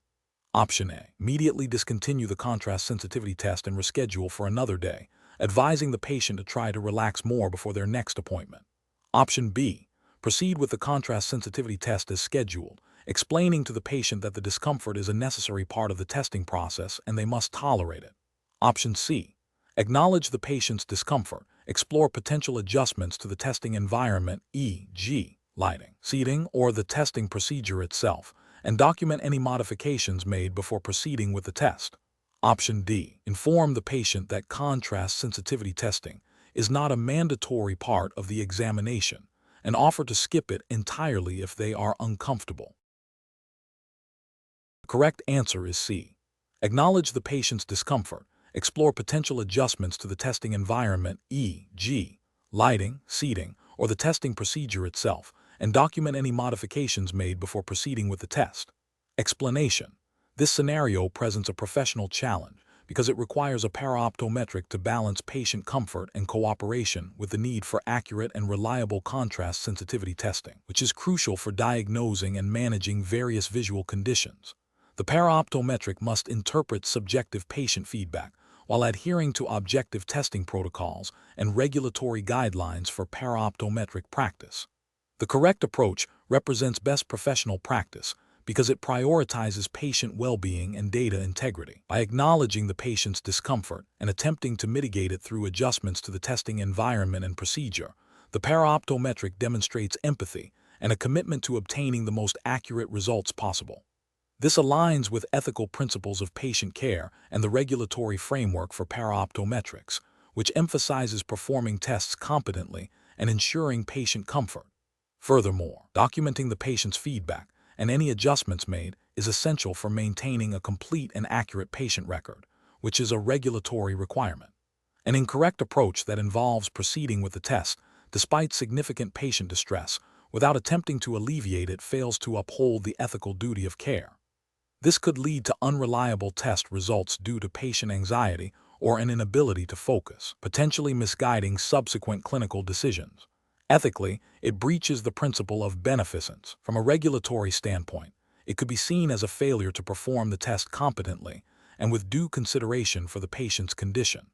Option A. Immediately discontinue the contrast sensitivity test and reschedule for another day, advising the patient to try to relax more before their next appointment. Option B. Proceed with the contrast sensitivity test as scheduled, explaining to the patient that the discomfort is a necessary part of the testing process and they must tolerate it. Option C. Acknowledge the patient's discomfort, explore potential adjustments to the testing environment, e.g., lighting, seating, or the testing procedure itself, and document any modifications made before proceeding with the test. Option D. Inform the patient that contrast sensitivity testing is not a mandatory part of the examination, and offer to skip it entirely if they are uncomfortable. The correct answer is C. Acknowledge the patient's discomfort, explore potential adjustments to the testing environment, e.g., lighting, seating, or the testing procedure itself, and document any modifications made before proceeding with the test. Explanation. This scenario presents a professional challenge because it requires a paraoptometric to balance patient comfort and cooperation with the need for accurate and reliable contrast sensitivity testing, which is crucial for diagnosing and managing various visual conditions. The paraoptometric must interpret subjective patient feedback while adhering to objective testing protocols and regulatory guidelines for paraoptometric practice. The correct approach represents best professional practice because it prioritizes patient well-being and data integrity. By acknowledging the patient's discomfort and attempting to mitigate it through adjustments to the testing environment and procedure, the paraoptometric demonstrates empathy and a commitment to obtaining the most accurate results possible. This aligns with ethical principles of patient care and the regulatory framework for paraoptometrics, which emphasizes performing tests competently and ensuring patient comfort. Furthermore, documenting the patient's feedback and any adjustments made is essential for maintaining a complete and accurate patient record, which is a regulatory requirement. An incorrect approach that involves proceeding with the test, despite significant patient distress, without attempting to alleviate it fails to uphold the ethical duty of care. This could lead to unreliable test results due to patient anxiety or an inability to focus, potentially misguiding subsequent clinical decisions. Ethically, it breaches the principle of beneficence. From a regulatory standpoint, it could be seen as a failure to perform the test competently and with due consideration for the patient's condition.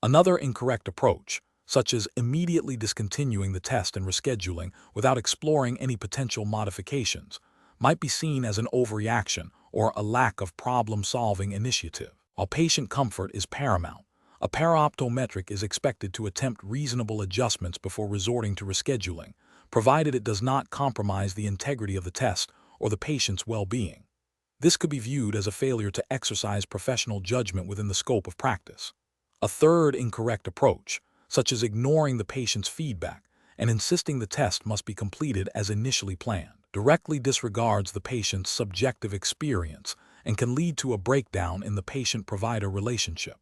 Another incorrect approach, such as immediately discontinuing the test and rescheduling without exploring any potential modifications, might be seen as an overreaction or a lack of problem-solving initiative. While patient comfort is paramount, a paraoptometric is expected to attempt reasonable adjustments before resorting to rescheduling, provided it does not compromise the integrity of the test or the patient's well-being. This could be viewed as a failure to exercise professional judgment within the scope of practice. A third incorrect approach, such as ignoring the patient's feedback and insisting the test must be completed as initially planned, directly disregards the patient's subjective experience and can lead to a breakdown in the patient-provider relationship.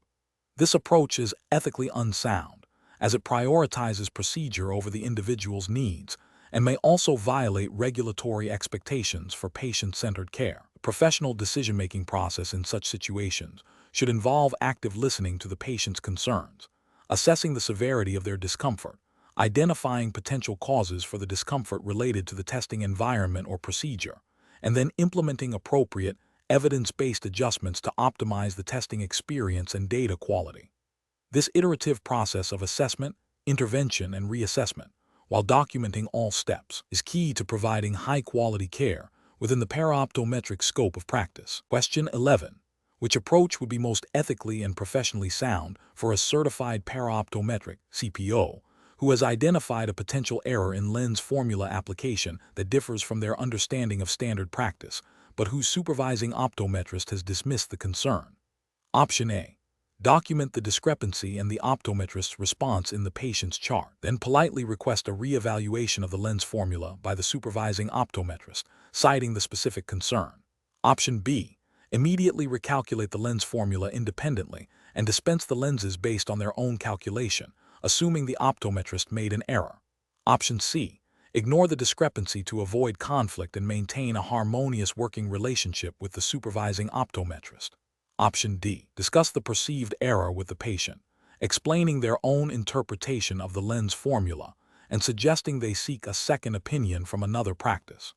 This approach is ethically unsound, as it prioritizes procedure over the individual's needs and may also violate regulatory expectations for patient-centered care. The professional decision-making process in such situations should involve active listening to the patient's concerns, assessing the severity of their discomfort, identifying potential causes for the discomfort related to the testing environment or procedure, and then implementing appropriate, evidence-based adjustments to optimize the testing experience and data quality. This iterative process of assessment, intervention, and reassessment, while documenting all steps, is key to providing high-quality care within the paraoptometric scope of practice. Question 11. Which approach would be most ethically and professionally sound for a certified paraoptometric (CPO) who has identified a potential error in lens formula application that differs from their understanding of standard practice, but whose supervising optometrist has dismissed the concern? Option A. Document the discrepancy and the optometrist's response in the patient's chart, then politely request a re-evaluation of the lens formula by the supervising optometrist, citing the specific concern. Option B. Immediately recalculate the lens formula independently and dispense the lenses based on their own calculation, assuming the optometrist made an error. Option C. Ignore the discrepancy to avoid conflict and maintain a harmonious working relationship with the supervising optometrist. Option D. Discuss the perceived error with the patient, explaining their own interpretation of the lens formula and suggesting they seek a second opinion from another practice.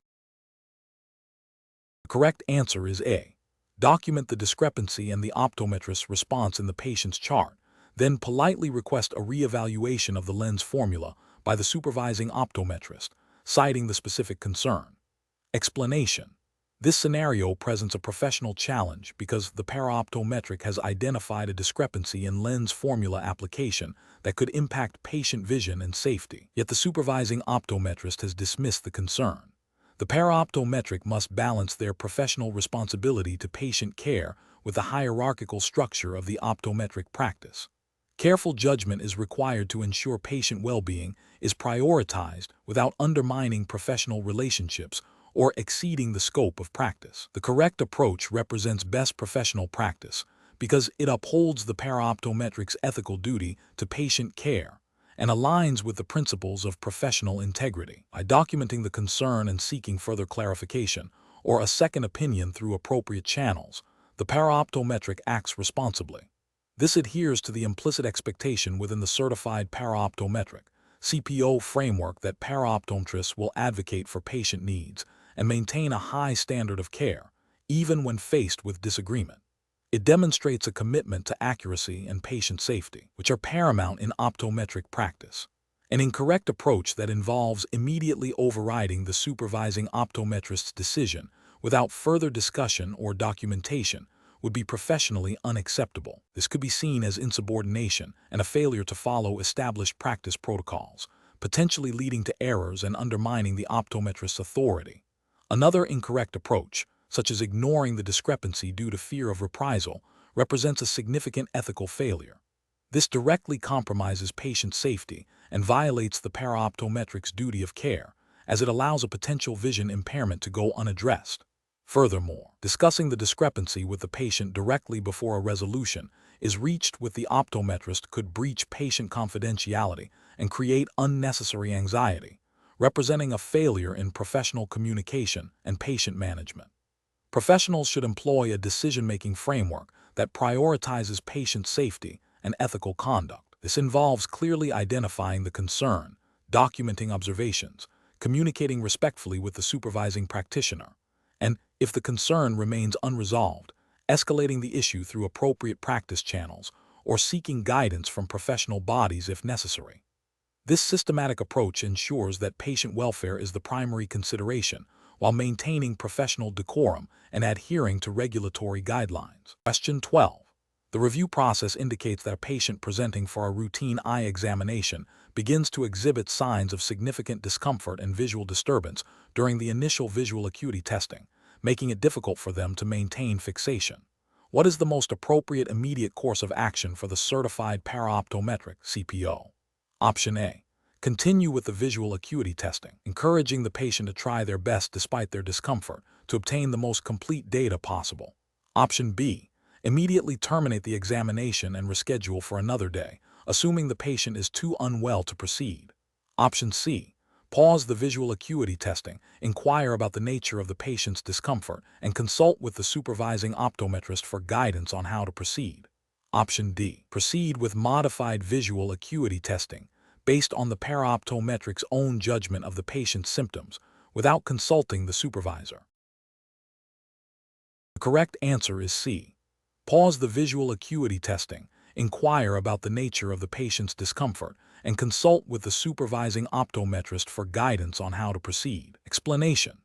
The correct answer is A. Document the discrepancy and the optometrist's response in the patient's chart, then politely request a re-evaluation of the lens formula by the supervising optometrist, citing the specific concern. Explanation. This scenario presents a professional challenge because the paraoptometric has identified a discrepancy in lens formula application that could impact patient vision and safety, yet the supervising optometrist has dismissed the concern. The paraoptometric must balance their professional responsibility to patient care with the hierarchical structure of the optometric practice. Careful judgment is required to ensure patient well-being is prioritized without undermining professional relationships or exceeding the scope of practice. The correct approach represents best professional practice because it upholds the paraoptometric's ethical duty to patient care and aligns with the principles of professional integrity. By documenting the concern and seeking further clarification or a second opinion through appropriate channels, the paraoptometric acts responsibly. This adheres to the implicit expectation within the certified paraoptometric (CPO) framework that paraoptometrists will advocate for patient needs and maintain a high standard of care, even when faced with disagreement. It demonstrates a commitment to accuracy and patient safety, which are paramount in optometric practice. An incorrect approach that involves immediately overriding the supervising optometrist's decision without further discussion or documentation would be professionally unacceptable. This could be seen as insubordination and a failure to follow established practice protocols, potentially leading to errors and undermining the optometrist's authority. Another incorrect approach, such as ignoring the discrepancy due to fear of reprisal, represents a significant ethical failure. This directly compromises patient safety and violates the paraoptometric's duty of care, as it allows a potential vision impairment to go unaddressed. Furthermore, discussing the discrepancy with the patient directly before a resolution is reached with the optometrist could breach patient confidentiality and create unnecessary anxiety, representing a failure in professional communication and patient management. Professionals should employ a decision-making framework that prioritizes patient safety and ethical conduct. This involves clearly identifying the concern, documenting observations, communicating respectfully with the supervising practitioner, and, if the concern remains unresolved, escalating the issue through appropriate practice channels or seeking guidance from professional bodies if necessary. This systematic approach ensures that patient welfare is the primary consideration, while maintaining professional decorum and adhering to regulatory guidelines. Question 12. The review process indicates that a patient presenting for a routine eye examination begins to exhibit signs of significant discomfort and visual disturbance during the initial visual acuity testing, making it difficult for them to maintain fixation. What is the most appropriate immediate course of action for the Certified Paraoptometric (CPO)? Option A. Continue with the visual acuity testing, encouraging the patient to try their best despite their discomfort to obtain the most complete data possible. Option B. Immediately terminate the examination and reschedule for another day, assuming the patient is too unwell to proceed. Option C. Pause the visual acuity testing, inquire about the nature of the patient's discomfort, and consult with the supervising optometrist for guidance on how to proceed. Option D. Proceed with modified visual acuity testing, based on the paraoptometric's own judgment of the patient's symptoms, without consulting the supervisor. The correct answer is C. Pause the visual acuity testing, inquire about the nature of the patient's discomfort, and consult with the supervising optometrist for guidance on how to proceed. Explanation.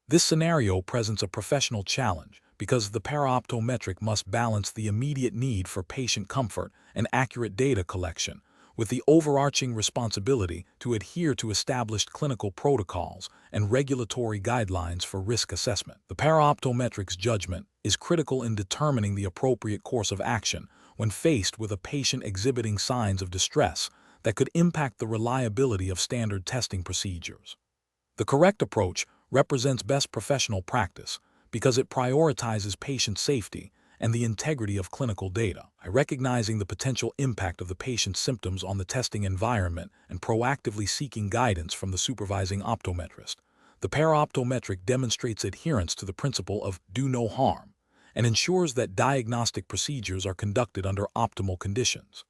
This scenario presents a professional challenge because the paraoptometric must balance the immediate need for patient comfort and accurate data collection with the overarching responsibility to adhere to established clinical protocols and regulatory guidelines for risk assessment. The paraoptometric's judgment is critical in determining the appropriate course of action when faced with a patient exhibiting signs of distress that could impact the reliability of standard testing procedures. The correct approach represents best professional practice because it prioritizes patient safety and the integrity of clinical data. By recognizing the potential impact of the patient's symptoms on the testing environment and proactively seeking guidance from the supervising optometrist, the paraoptometric demonstrates adherence to the principle of do no harm and ensures that diagnostic procedures are conducted under optimal conditions.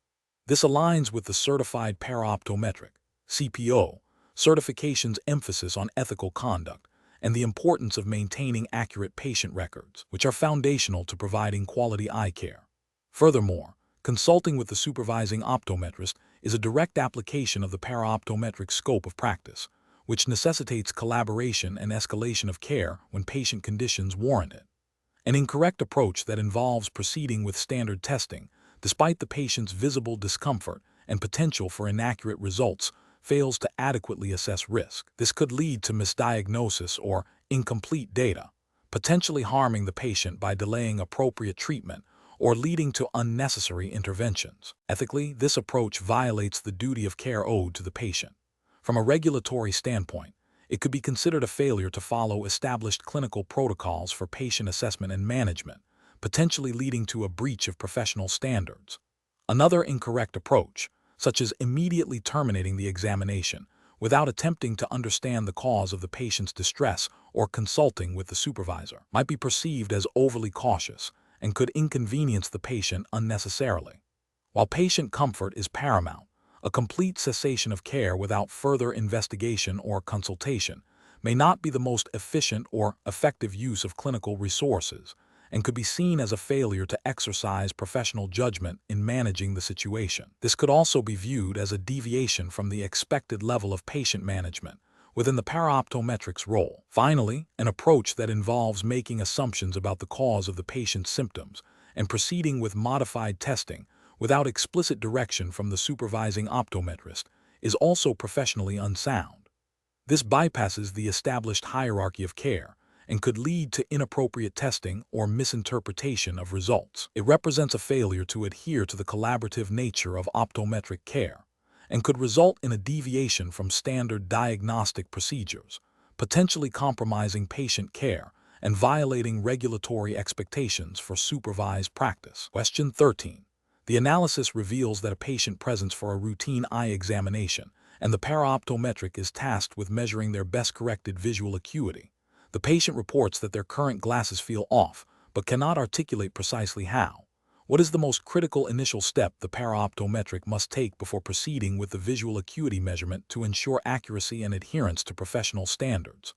This aligns with the Certified Paraoptometric (CPO) certification's emphasis on ethical conduct and the importance of maintaining accurate patient records, which are foundational to providing quality eye care. Furthermore, consulting with the supervising optometrist is a direct application of the paraoptometric scope of practice, which necessitates collaboration and escalation of care when patient conditions warrant it. An incorrect approach that involves proceeding with standard testing, despite the patient's visible discomfort and potential for inaccurate results, fails to adequately assess risk. This could lead to misdiagnosis or incomplete data, potentially harming the patient by delaying appropriate treatment or leading to unnecessary interventions. Ethically, this approach violates the duty of care owed to the patient. From a regulatory standpoint, it could be considered a failure to follow established clinical protocols for patient assessment and management, potentially leading to a breach of professional standards. Another incorrect approach, such as immediately terminating the examination without attempting to understand the cause of the patient's distress or consulting with the supervisor, might be perceived as overly cautious and could inconvenience the patient unnecessarily. While patient comfort is paramount, a complete cessation of care without further investigation or consultation may not be the most efficient or effective use of clinical resources and could be seen as a failure to exercise professional judgment in managing the situation. This could also be viewed as a deviation from the expected level of patient management within the paraoptometric's role. Finally, an approach that involves making assumptions about the cause of the patient's symptoms and proceeding with modified testing without explicit direction from the supervising optometrist is also professionally unsound. This bypasses the established hierarchy of care and could lead to inappropriate testing or misinterpretation of results. It represents a failure to adhere to the collaborative nature of optometric care and could result in a deviation from standard diagnostic procedures, potentially compromising patient care and violating regulatory expectations for supervised practice. Question 13. The analysis reveals that a patient presents for a routine eye examination, and the paraoptometric is tasked with measuring their best-corrected visual acuity. The patient reports that their current glasses feel off, but cannot articulate precisely how. What is the most critical initial step the paraoptometric must take before proceeding with the visual acuity measurement to ensure accuracy and adherence to professional standards?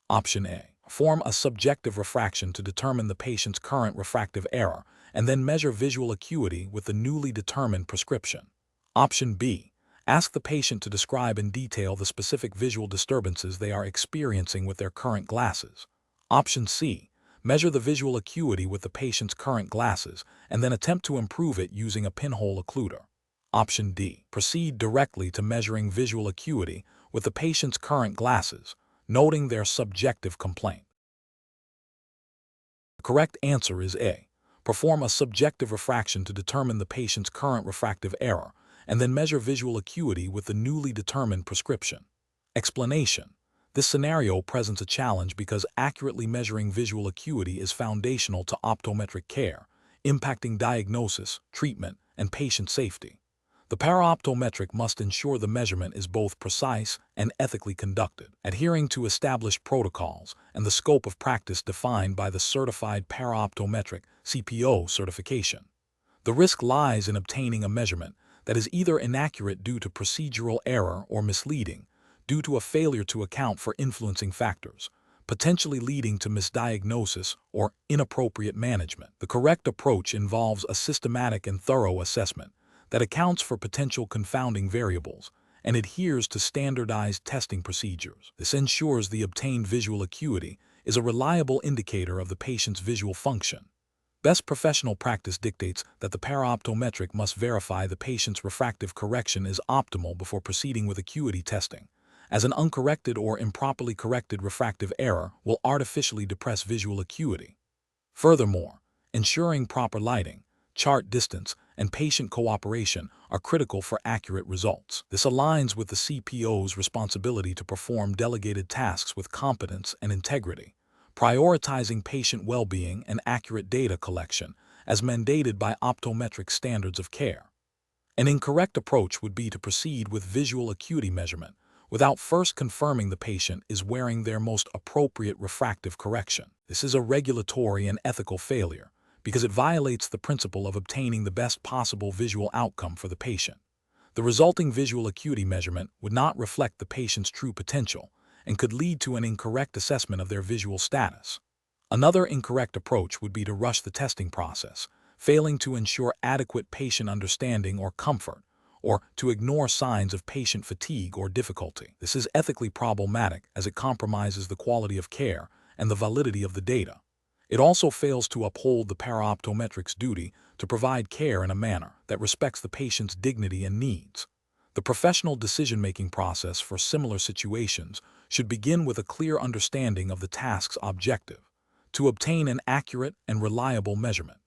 Option A. Form a subjective refraction to determine the patient's current refractive error, and then measure visual acuity with the newly determined prescription. Option B. Ask the patient to describe in detail the specific visual disturbances they are experiencing with their current glasses. Option C. Measure the visual acuity with the patient's current glasses, and then attempt to improve it using a pinhole occluder. Option D. Proceed directly to measuring visual acuity with the patient's current glasses, noting their subjective complaint. The correct answer is A. Perform a subjective refraction to determine the patient's current refractive error, and then measure visual acuity with the newly determined prescription. Explanation. This scenario presents a challenge because accurately measuring visual acuity is foundational to optometric care, impacting diagnosis, treatment, and patient safety. The paraoptometric must ensure the measurement is both precise and ethically conducted, adhering to established protocols and the scope of practice defined by the Certified Paraoptometric (CPO) certification. The risk lies in obtaining a measurement that is either inaccurate due to procedural error or misleading due to a failure to account for influencing factors, potentially leading to misdiagnosis or inappropriate management. The correct approach involves a systematic and thorough assessment that accounts for potential confounding variables and adheres to standardized testing procedures. This ensures the obtained visual acuity is a reliable indicator of the patient's visual function. Best professional practice dictates that the paraoptometric must verify the patient's refractive correction is optimal before proceeding with acuity testing, as an uncorrected or improperly corrected refractive error will artificially depress visual acuity. Furthermore, ensuring proper lighting, chart distance, and patient cooperation are critical for accurate results. This aligns with the CPO's responsibility to perform delegated tasks with competence and integrity, prioritizing patient well-being and accurate data collection as mandated by optometric standards of care. An incorrect approach would be to proceed with visual acuity measurement without first confirming the patient is wearing their most appropriate refractive correction. This is a regulatory and ethical failure, because it violates the principle of obtaining the best possible visual outcome for the patient. The resulting visual acuity measurement would not reflect the patient's true potential and could lead to an incorrect assessment of their visual status. Another incorrect approach would be to rush the testing process, failing to ensure adequate patient understanding or comfort, or to ignore signs of patient fatigue or difficulty. This is ethically problematic as it compromises the quality of care and the validity of the data. It also fails to uphold the paraoptometric's duty to provide care in a manner that respects the patient's dignity and needs. The professional decision-making process for similar situations should begin with a clear understanding of the task's objective, to obtain an accurate and reliable measurement.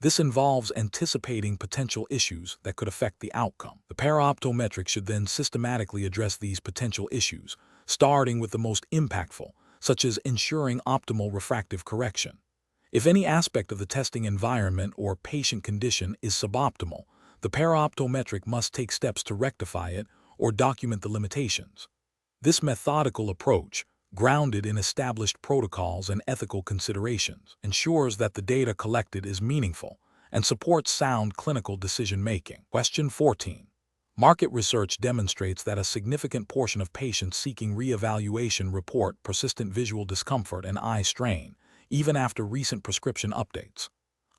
This involves anticipating potential issues that could affect the outcome. The paraoptometric should then systematically address these potential issues, starting with the most impactful, such as ensuring optimal refractive correction. If any aspect of the testing environment or patient condition is suboptimal, the paraoptometric must take steps to rectify it or document the limitations. This methodical approach, grounded in established protocols and ethical considerations, ensures that the data collected is meaningful and supports sound clinical decision-making. Question 14. Market research demonstrates that a significant portion of patients seeking reevaluation report persistent visual discomfort and eye strain, even after recent prescription updates.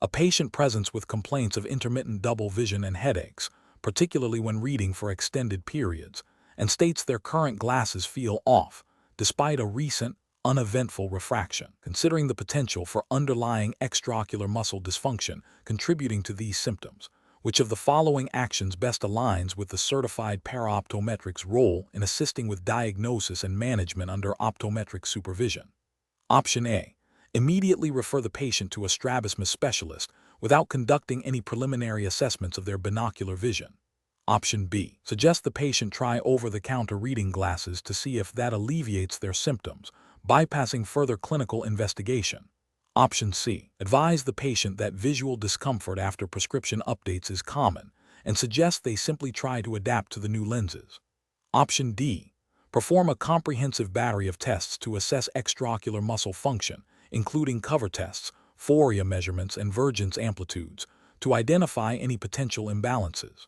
A patient presents with complaints of intermittent double vision and headaches, particularly when reading for extended periods, and states their current glasses feel off, despite a recent, uneventful refraction. Considering the potential for underlying extraocular muscle dysfunction contributing to these symptoms, which of the following actions best aligns with the certified paraoptometric's role in assisting with diagnosis and management under optometric supervision? Option A. Immediately refer the patient to a strabismus specialist without conducting any preliminary assessments of their binocular vision. Option B. Suggest the patient try over-the-counter reading glasses to see if that alleviates their symptoms, bypassing further clinical investigation. Option C. Advise the patient that visual discomfort after prescription updates is common and suggest they simply try to adapt to the new lenses. Option D. Perform a comprehensive battery of tests to assess extraocular muscle function, including cover tests, phoria measurements, and vergence amplitudes, to identify any potential imbalances.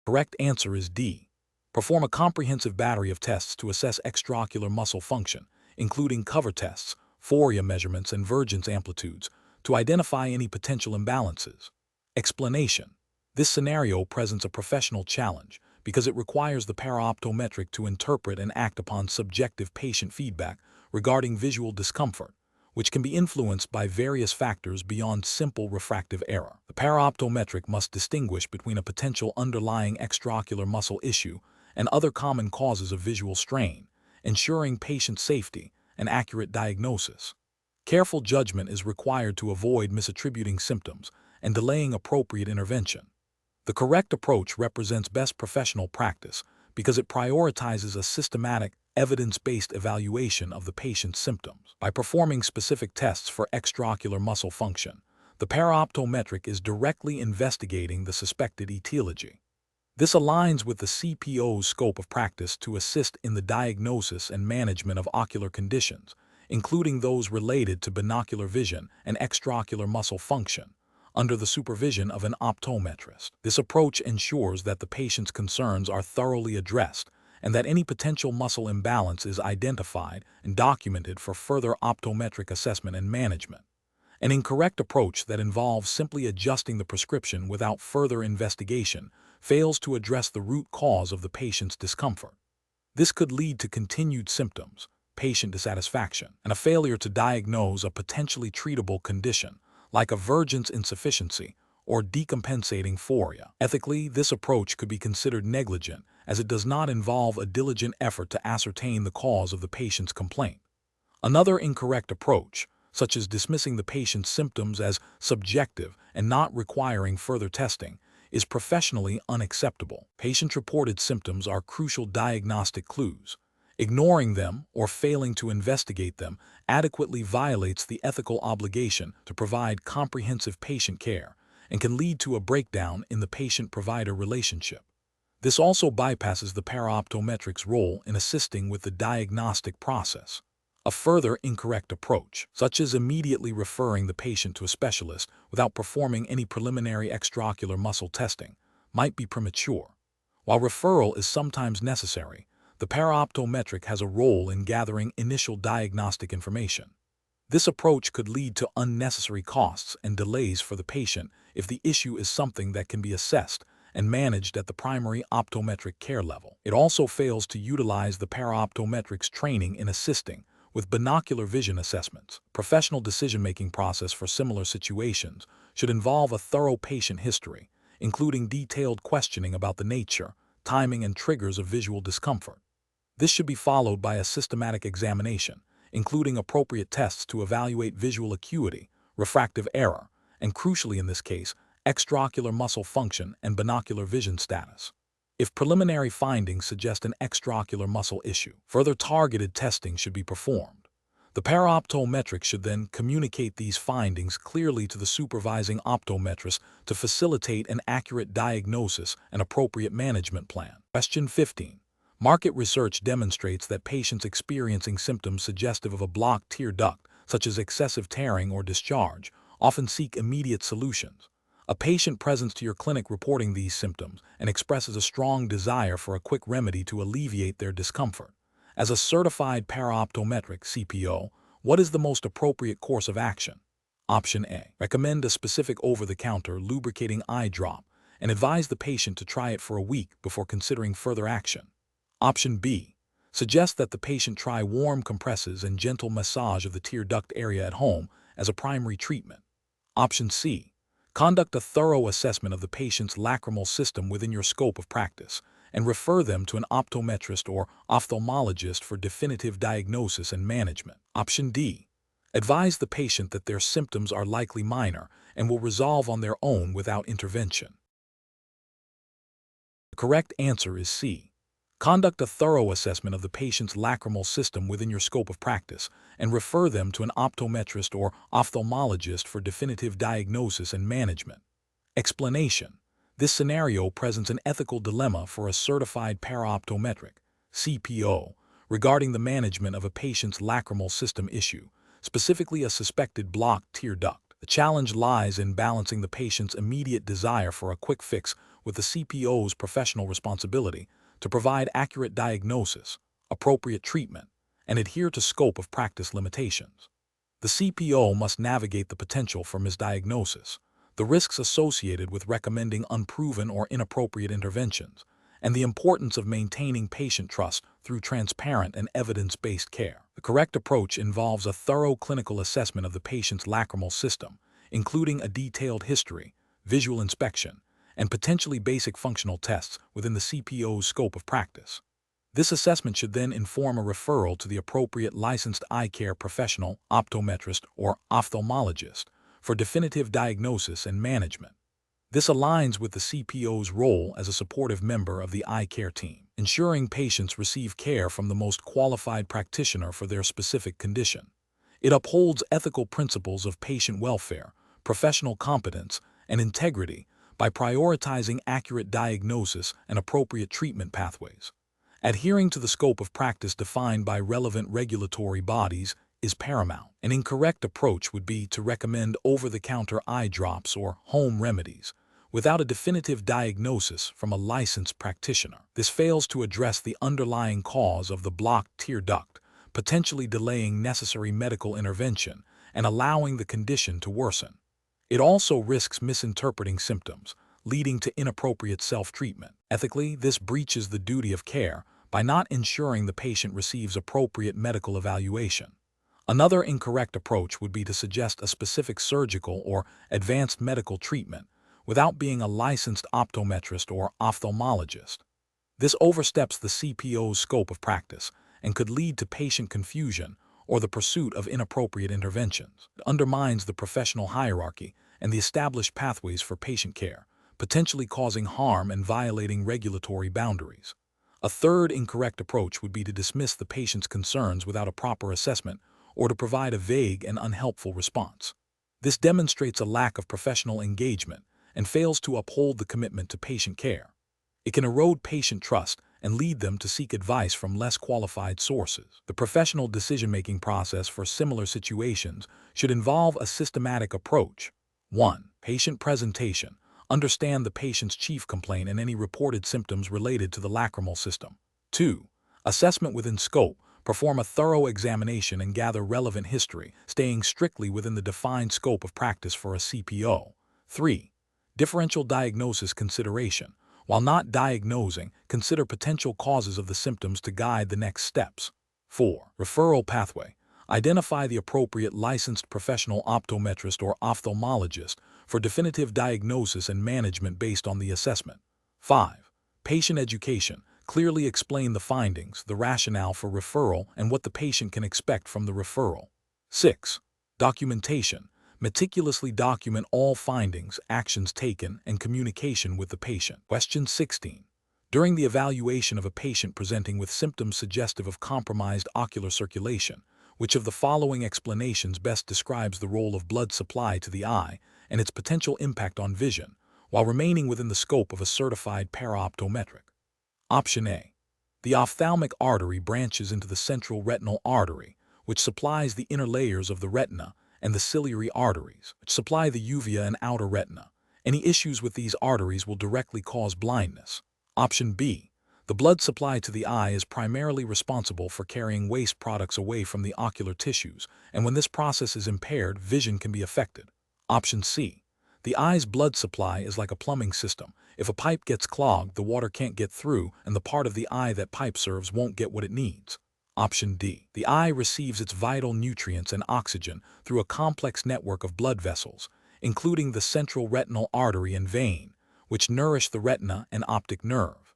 Correct answer is D. Perform a comprehensive battery of tests to assess extraocular muscle function, including cover tests, foria measurements, and vergence amplitudes, to identify any potential imbalances. Explanation: this scenario presents a professional challenge because it requires the paraoptometric to interpret and act upon subjective patient feedback regarding visual discomfort, which can be influenced by various factors beyond simple refractive error. The paraoptometric must distinguish between a potential underlying extraocular muscle issue and other common causes of visual strain, ensuring patient safety and accurate diagnosis. Careful judgment is required to avoid misattributing symptoms and delaying appropriate intervention. The correct approach represents best professional practice because it prioritizes a systematic, evidence-based evaluation of the patient's symptoms. By performing specific tests for extraocular muscle function, the paraoptometric is directly investigating the suspected etiology. This aligns with the CPO's scope of practice to assist in the diagnosis and management of ocular conditions, including those related to binocular vision and extraocular muscle function, under the supervision of an optometrist. This approach ensures that the patient's concerns are thoroughly addressed and that any potential muscle imbalance is identified and documented for further optometric assessment and management. An incorrect approach that involves simply adjusting the prescription without further investigation fails to address the root cause of the patient's discomfort. This could lead to continued symptoms, patient dissatisfaction, and a failure to diagnose a potentially treatable condition, like a vergence insufficiency or decompensating foria. Ethically, this approach could be considered negligent as it does not involve a diligent effort to ascertain the cause of the patient's complaint. Another incorrect approach, such as dismissing the patient's symptoms as subjective and not requiring further testing, is professionally unacceptable. Patient-reported symptoms are crucial diagnostic clues. Ignoring them or failing to investigate them adequately violates the ethical obligation to provide comprehensive patient care and can lead to a breakdown in the patient-provider relationship. This also bypasses the paraoptometric's role in assisting with the diagnostic process. A further incorrect approach, such as immediately referring the patient to a specialist without performing any preliminary extraocular muscle testing, might be premature. While referral is sometimes necessary, the paraoptometric has a role in gathering initial diagnostic information. This approach could lead to unnecessary costs and delays for the patient if the issue is something that can be assessed and managed at the primary optometric care level. It also fails to utilize the paraoptometric's training in assisting with binocular vision assessments. Professional decision-making process for similar situations should involve a thorough patient history, including detailed questioning about the nature, timing, and triggers of visual discomfort. This should be followed by a systematic examination, including appropriate tests to evaluate visual acuity, refractive error, and crucially in this case, extraocular muscle function and binocular vision status. If preliminary findings suggest an extraocular muscle issue, further targeted testing should be performed. The paraoptometric should then communicate these findings clearly to the supervising optometrist to facilitate an accurate diagnosis and appropriate management plan. Question 15. Market research demonstrates that patients experiencing symptoms suggestive of a blocked tear duct, such as excessive tearing or discharge, often seek immediate solutions. A patient presents to your clinic reporting these symptoms and expresses a strong desire for a quick remedy to alleviate their discomfort. As a certified paraoptometric CPO, what is the most appropriate course of action? Option A. Recommend a specific over-the-counter lubricating eye drop and advise the patient to try it for a week before considering further action. Option B. Suggest that the patient try warm compresses and gentle massage of the tear duct area at home as a primary treatment. Option C. Conduct a thorough assessment of the patient's lacrimal system within your scope of practice and refer them to an optometrist or ophthalmologist for definitive diagnosis and management. Option D. Advise the patient that their symptoms are likely minor and will resolve on their own without intervention. The correct answer is C. Conduct a thorough assessment of the patient's lacrimal system within your scope of practice and refer them to an optometrist or ophthalmologist for definitive diagnosis and management. Explanation: this scenario presents an ethical dilemma for a certified paraoptometric (CPO) regarding the management of a patient's lacrimal system issue, specifically a suspected blocked tear duct. The challenge lies in balancing the patient's immediate desire for a quick fix with the CPO's professional responsibility to provide accurate diagnosis, appropriate treatment, and adhere to scope of practice limitations. The CPO must navigate the potential for misdiagnosis, the risks associated with recommending unproven or inappropriate interventions, and the importance of maintaining patient trust through transparent and evidence-based care. The correct approach involves a thorough clinical assessment of the patient's lacrimal system, including a detailed history, visual inspection, and potentially basic functional tests within the CPO's scope of practice. This assessment should then inform a referral to the appropriate licensed eye care professional, optometrist, or ophthalmologist for definitive diagnosis and management. This aligns with the CPO's role as a supportive member of the eye care team, ensuring patients receive care from the most qualified practitioner for their specific condition. It upholds ethical principles of patient welfare, professional competence, and integrity by prioritizing accurate diagnosis and appropriate treatment pathways. Adhering to the scope of practice defined by relevant regulatory bodies is paramount. An incorrect approach would be to recommend over-the-counter eye drops or home remedies without a definitive diagnosis from a licensed practitioner. This fails to address the underlying cause of the blocked tear duct, potentially delaying necessary medical intervention and allowing the condition to worsen. It also risks misinterpreting symptoms, leading to inappropriate self-treatment. Ethically, this breaches the duty of care by not ensuring the patient receives appropriate medical evaluation. Another incorrect approach would be to suggest a specific surgical or advanced medical treatment without being a licensed optometrist or ophthalmologist. This oversteps the CPO's scope of practice and could lead to patient confusion or the pursuit of inappropriate interventions. It undermines the professional hierarchy and the established pathways for patient care, potentially causing harm and violating regulatory boundaries. A third incorrect approach would be to dismiss the patient's concerns without a proper assessment or to provide a vague and unhelpful response. This demonstrates a lack of professional engagement and fails to uphold the commitment to patient care. It can erode patient trust and lead them to seek advice from less qualified sources. The professional decision-making process for similar situations should involve a systematic approach. 1. Patient presentation. Understand the patient's chief complaint and any reported symptoms related to the lacrimal system. 2. Assessment within scope. Perform a thorough examination and gather relevant history, staying strictly within the defined scope of practice for a CPO. 3. Differential diagnosis consideration. While not diagnosing, consider potential causes of the symptoms to guide the next steps. 4. Referral pathway. Identify the appropriate licensed professional optometrist or ophthalmologist for definitive diagnosis and management based on the assessment. 5. Patient education. Clearly explain the findings, the rationale for referral, and what the patient can expect from the referral. 6. Documentation. Meticulously document all findings, actions taken, and communication with the patient. Question 16. During the evaluation of a patient presenting with symptoms suggestive of compromised ocular circulation, which of the following explanations best describes the role of blood supply to the eye and its potential impact on vision, while remaining within the scope of a certified paraoptometric? Option A. The ophthalmic artery branches into the central retinal artery, which supplies the inner layers of the retina, and the ciliary arteries, which supply the uvea and outer retina. Any issues with these arteries will directly cause blindness. Option B. The blood supply to the eye is primarily responsible for carrying waste products away from the ocular tissues, and when this process is impaired, vision can be affected. Option C. The eye's blood supply is like a plumbing system. If a pipe gets clogged, the water can't get through, and the part of the eye that pipe serves won't get what it needs. Option D. The eye receives its vital nutrients and oxygen through a complex network of blood vessels, including the central retinal artery and vein, which nourish the retina and optic nerve.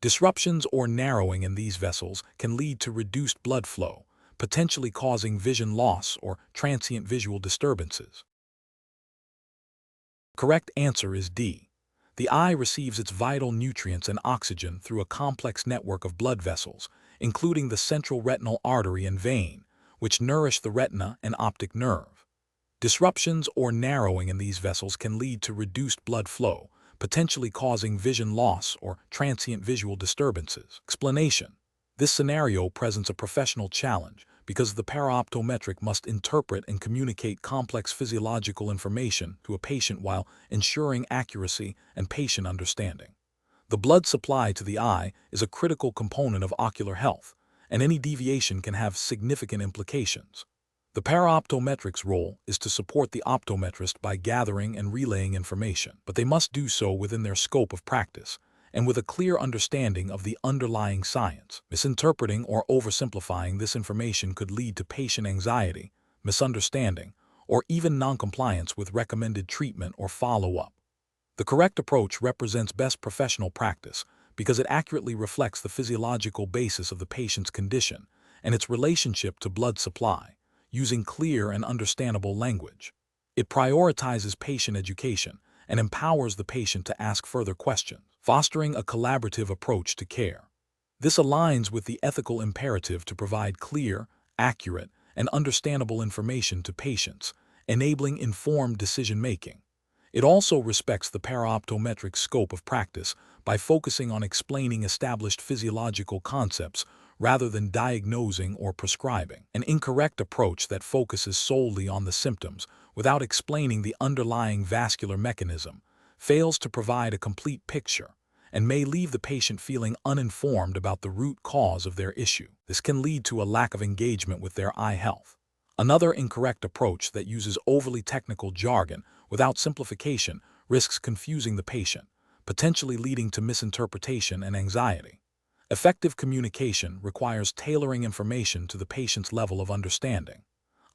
Disruptions or narrowing in these vessels can lead to reduced blood flow, potentially causing vision loss or transient visual disturbances. Correct answer is D. The eye receives its vital nutrients and oxygen through a complex network of blood vessels, including the central retinal artery and vein, which nourish the retina and optic nerve. Disruptions or narrowing in these vessels can lead to reduced blood flow, potentially causing vision loss or transient visual disturbances. Explanation. This scenario presents a professional challenge because the paraoptometric must interpret and communicate complex physiological information to a patient while ensuring accuracy and patient understanding. The blood supply to the eye is a critical component of ocular health, and any deviation can have significant implications. The paraoptometric's role is to support the optometrist by gathering and relaying information, but they must do so within their scope of practice and with a clear understanding of the underlying science. Misinterpreting or oversimplifying this information could lead to patient anxiety, misunderstanding, or even noncompliance with recommended treatment or follow-up. The correct approach represents best professional practice because it accurately reflects the physiological basis of the patient's condition and its relationship to blood supply, using clear and understandable language. It prioritizes patient education and empowers the patient to ask further questions, fostering a collaborative approach to care. This aligns with the ethical imperative to provide clear, accurate, and understandable information to patients, enabling informed decision-making. It also respects the paraoptometric scope of practice by focusing on explaining established physiological concepts rather than diagnosing or prescribing. An incorrect approach that focuses solely on the symptoms without explaining the underlying vascular mechanism fails to provide a complete picture and may leave the patient feeling uninformed about the root cause of their issue. This can lead to a lack of engagement with their eye health. Another incorrect approach that uses overly technical jargon without simplification risks confusing the patient, potentially leading to misinterpretation and anxiety. Effective communication requires tailoring information to the patient's level of understanding.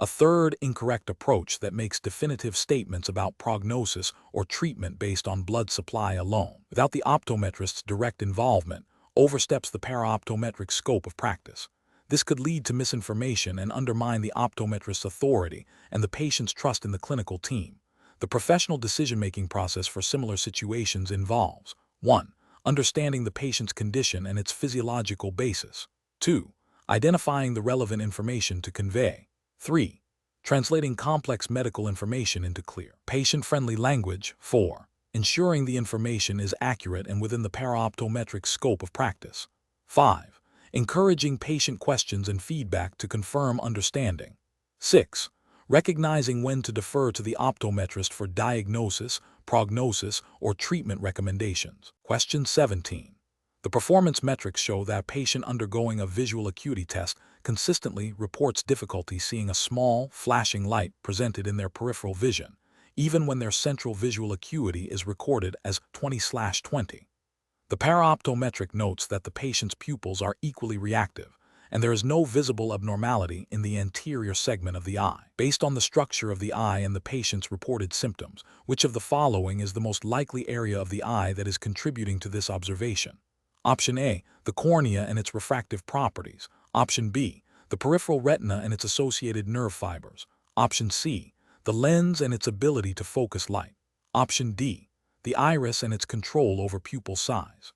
A third incorrect approach that makes definitive statements about prognosis or treatment based on blood supply alone, without the optometrist's direct involvement, oversteps the paraoptometric scope of practice. This could lead to misinformation and undermine the optometrist's authority and the patient's trust in the clinical team. The professional decision-making process for similar situations involves 1. Understanding the patient's condition and its physiological basis. 2. Identifying the relevant information to convey. 3. Translating complex medical information into clear, patient-friendly language. 4. Ensuring the information is accurate and within the paraoptometric scope of practice. 5. Encouraging patient questions and feedback to confirm understanding. 6. Recognizing when to defer to the optometrist for diagnosis, prognosis, or treatment recommendations. Question 17. The performance metrics show that a patient undergoing a visual acuity test consistently reports difficulty seeing a small, flashing light presented in their peripheral vision, even when their central visual acuity is recorded as 20/20. The paraoptometric notes that the patient's pupils are equally reactive, and there is no visible abnormality in the anterior segment of the eye. Based on the structure of the eye and the patient's reported symptoms, which of the following is the most likely area of the eye that is contributing to this observation? Option A, the cornea and its refractive properties. Option B, the peripheral retina and its associated nerve fibers. Option C, the lens and its ability to focus light. Option D, the iris and its control over pupil size.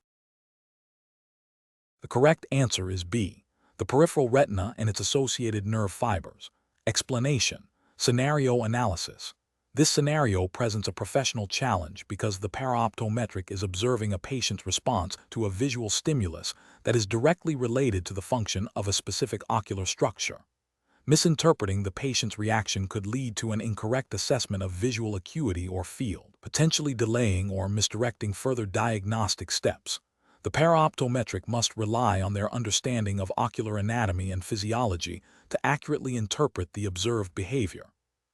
The correct answer is B, the peripheral retina and its associated nerve fibers. Explanation: scenario analysis. This scenario presents a professional challenge because the paraoptometric is observing a patient's response to a visual stimulus that is directly related to the function of a specific ocular structure. Misinterpreting the patient's reaction could lead to an incorrect assessment of visual acuity or field, potentially delaying or misdirecting further diagnostic steps. The paraoptometric must rely on their understanding of ocular anatomy and physiology to accurately interpret the observed behavior.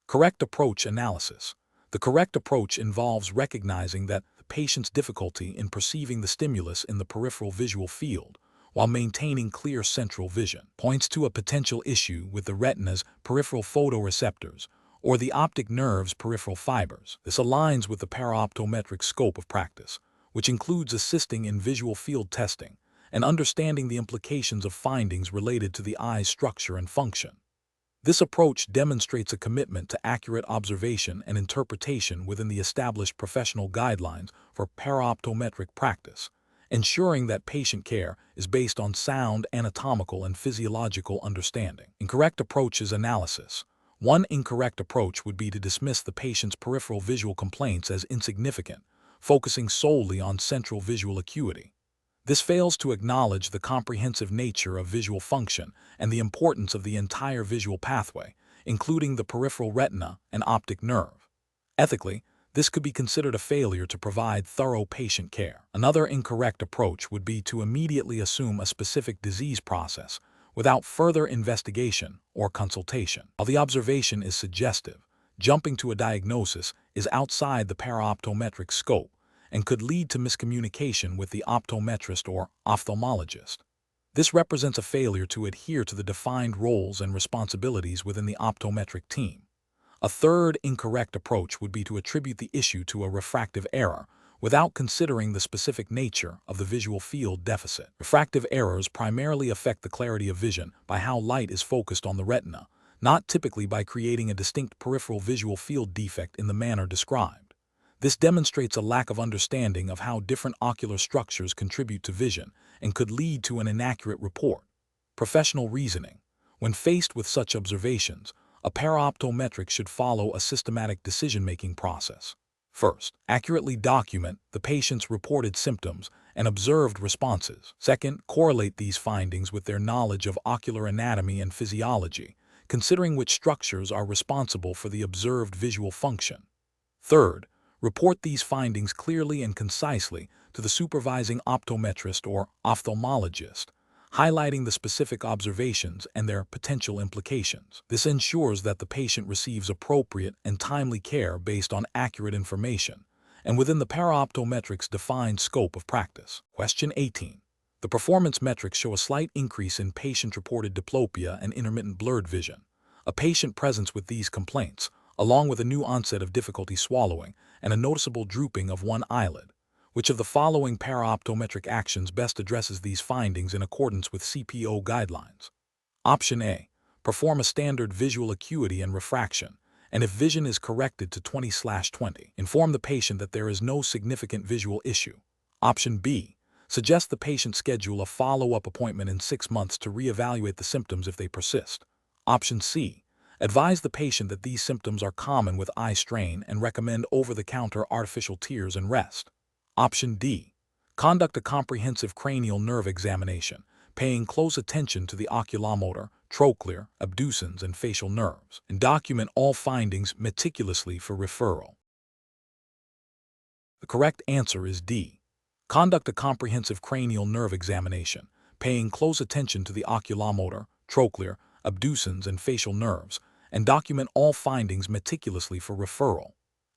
Correct approach analysis. The correct approach involves recognizing that the patient's difficulty in perceiving the stimulus in the peripheral visual field, while maintaining clear central vision, points to a potential issue with the retina's peripheral photoreceptors or the optic nerve's peripheral fibers. This aligns with the paraoptometric scope of practice, which includes assisting in visual field testing and understanding the implications of findings related to the eye's structure and function. This approach demonstrates a commitment to accurate observation and interpretation within the established professional guidelines for paraoptometric practice, ensuring that patient care is based on sound anatomical and physiological understanding. Incorrect approach is analysis. One incorrect approach would be to dismiss the patient's peripheral visual complaints as insignificant, focusing solely on central visual acuity. This fails to acknowledge the comprehensive nature of visual function and the importance of the entire visual pathway, including the peripheral retina and optic nerve. Ethically, this could be considered a failure to provide thorough patient care. Another incorrect approach would be to immediately assume a specific disease process without further investigation or consultation. While the observation is suggestive, jumping to a diagnosis is outside the paraoptometric scope and could lead to miscommunication with the optometrist or ophthalmologist. This represents a failure to adhere to the defined roles and responsibilities within the optometric team. A third incorrect approach would be to attribute the issue to a refractive error without considering the specific nature of the visual field deficit. Refractive errors primarily affect the clarity of vision by how light is focused on the retina, not typically by creating a distinct peripheral visual field defect in the manner described. This demonstrates a lack of understanding of how different ocular structures contribute to vision and could lead to an inaccurate report. Professional reasoning. When faced with such observations, a paraoptometric should follow a systematic decision-making process. First, accurately document the patient's reported symptoms and observed responses. Second, correlate these findings with their knowledge of ocular anatomy and physiology, considering which structures are responsible for the observed visual function. Third, report these findings clearly and concisely to the supervising optometrist or ophthalmologist, highlighting the specific observations and their potential implications. This ensures that the patient receives appropriate and timely care based on accurate information and within the paraoptometric's defined scope of practice. Question 18. The performance metrics show a slight increase in patient-reported diplopia and intermittent blurred vision. A patient presents with these complaints, along with a new onset of difficulty swallowing and a noticeable drooping of one eyelid. Which of the following paraoptometric actions best addresses these findings in accordance with CPO guidelines? Option A. Perform a standard visual acuity and refraction, and if vision is corrected to 20/20, inform the patient that there is no significant visual issue. Option B. Suggest the patient schedule a follow-up appointment in 6 months to reevaluate the symptoms if they persist. Option C. Advise the patient that these symptoms are common with eye strain and recommend over-the-counter artificial tears and rest. Option D. Conduct a comprehensive cranial nerve examination, paying close attention to the oculomotor, trochlear, abducens, and facial nerves, and document all findings meticulously for referral. The correct answer is D. Conduct a comprehensive cranial nerve examination, paying close attention to the oculomotor, trochlear, abducens, and facial nerves, and document all findings meticulously for referral.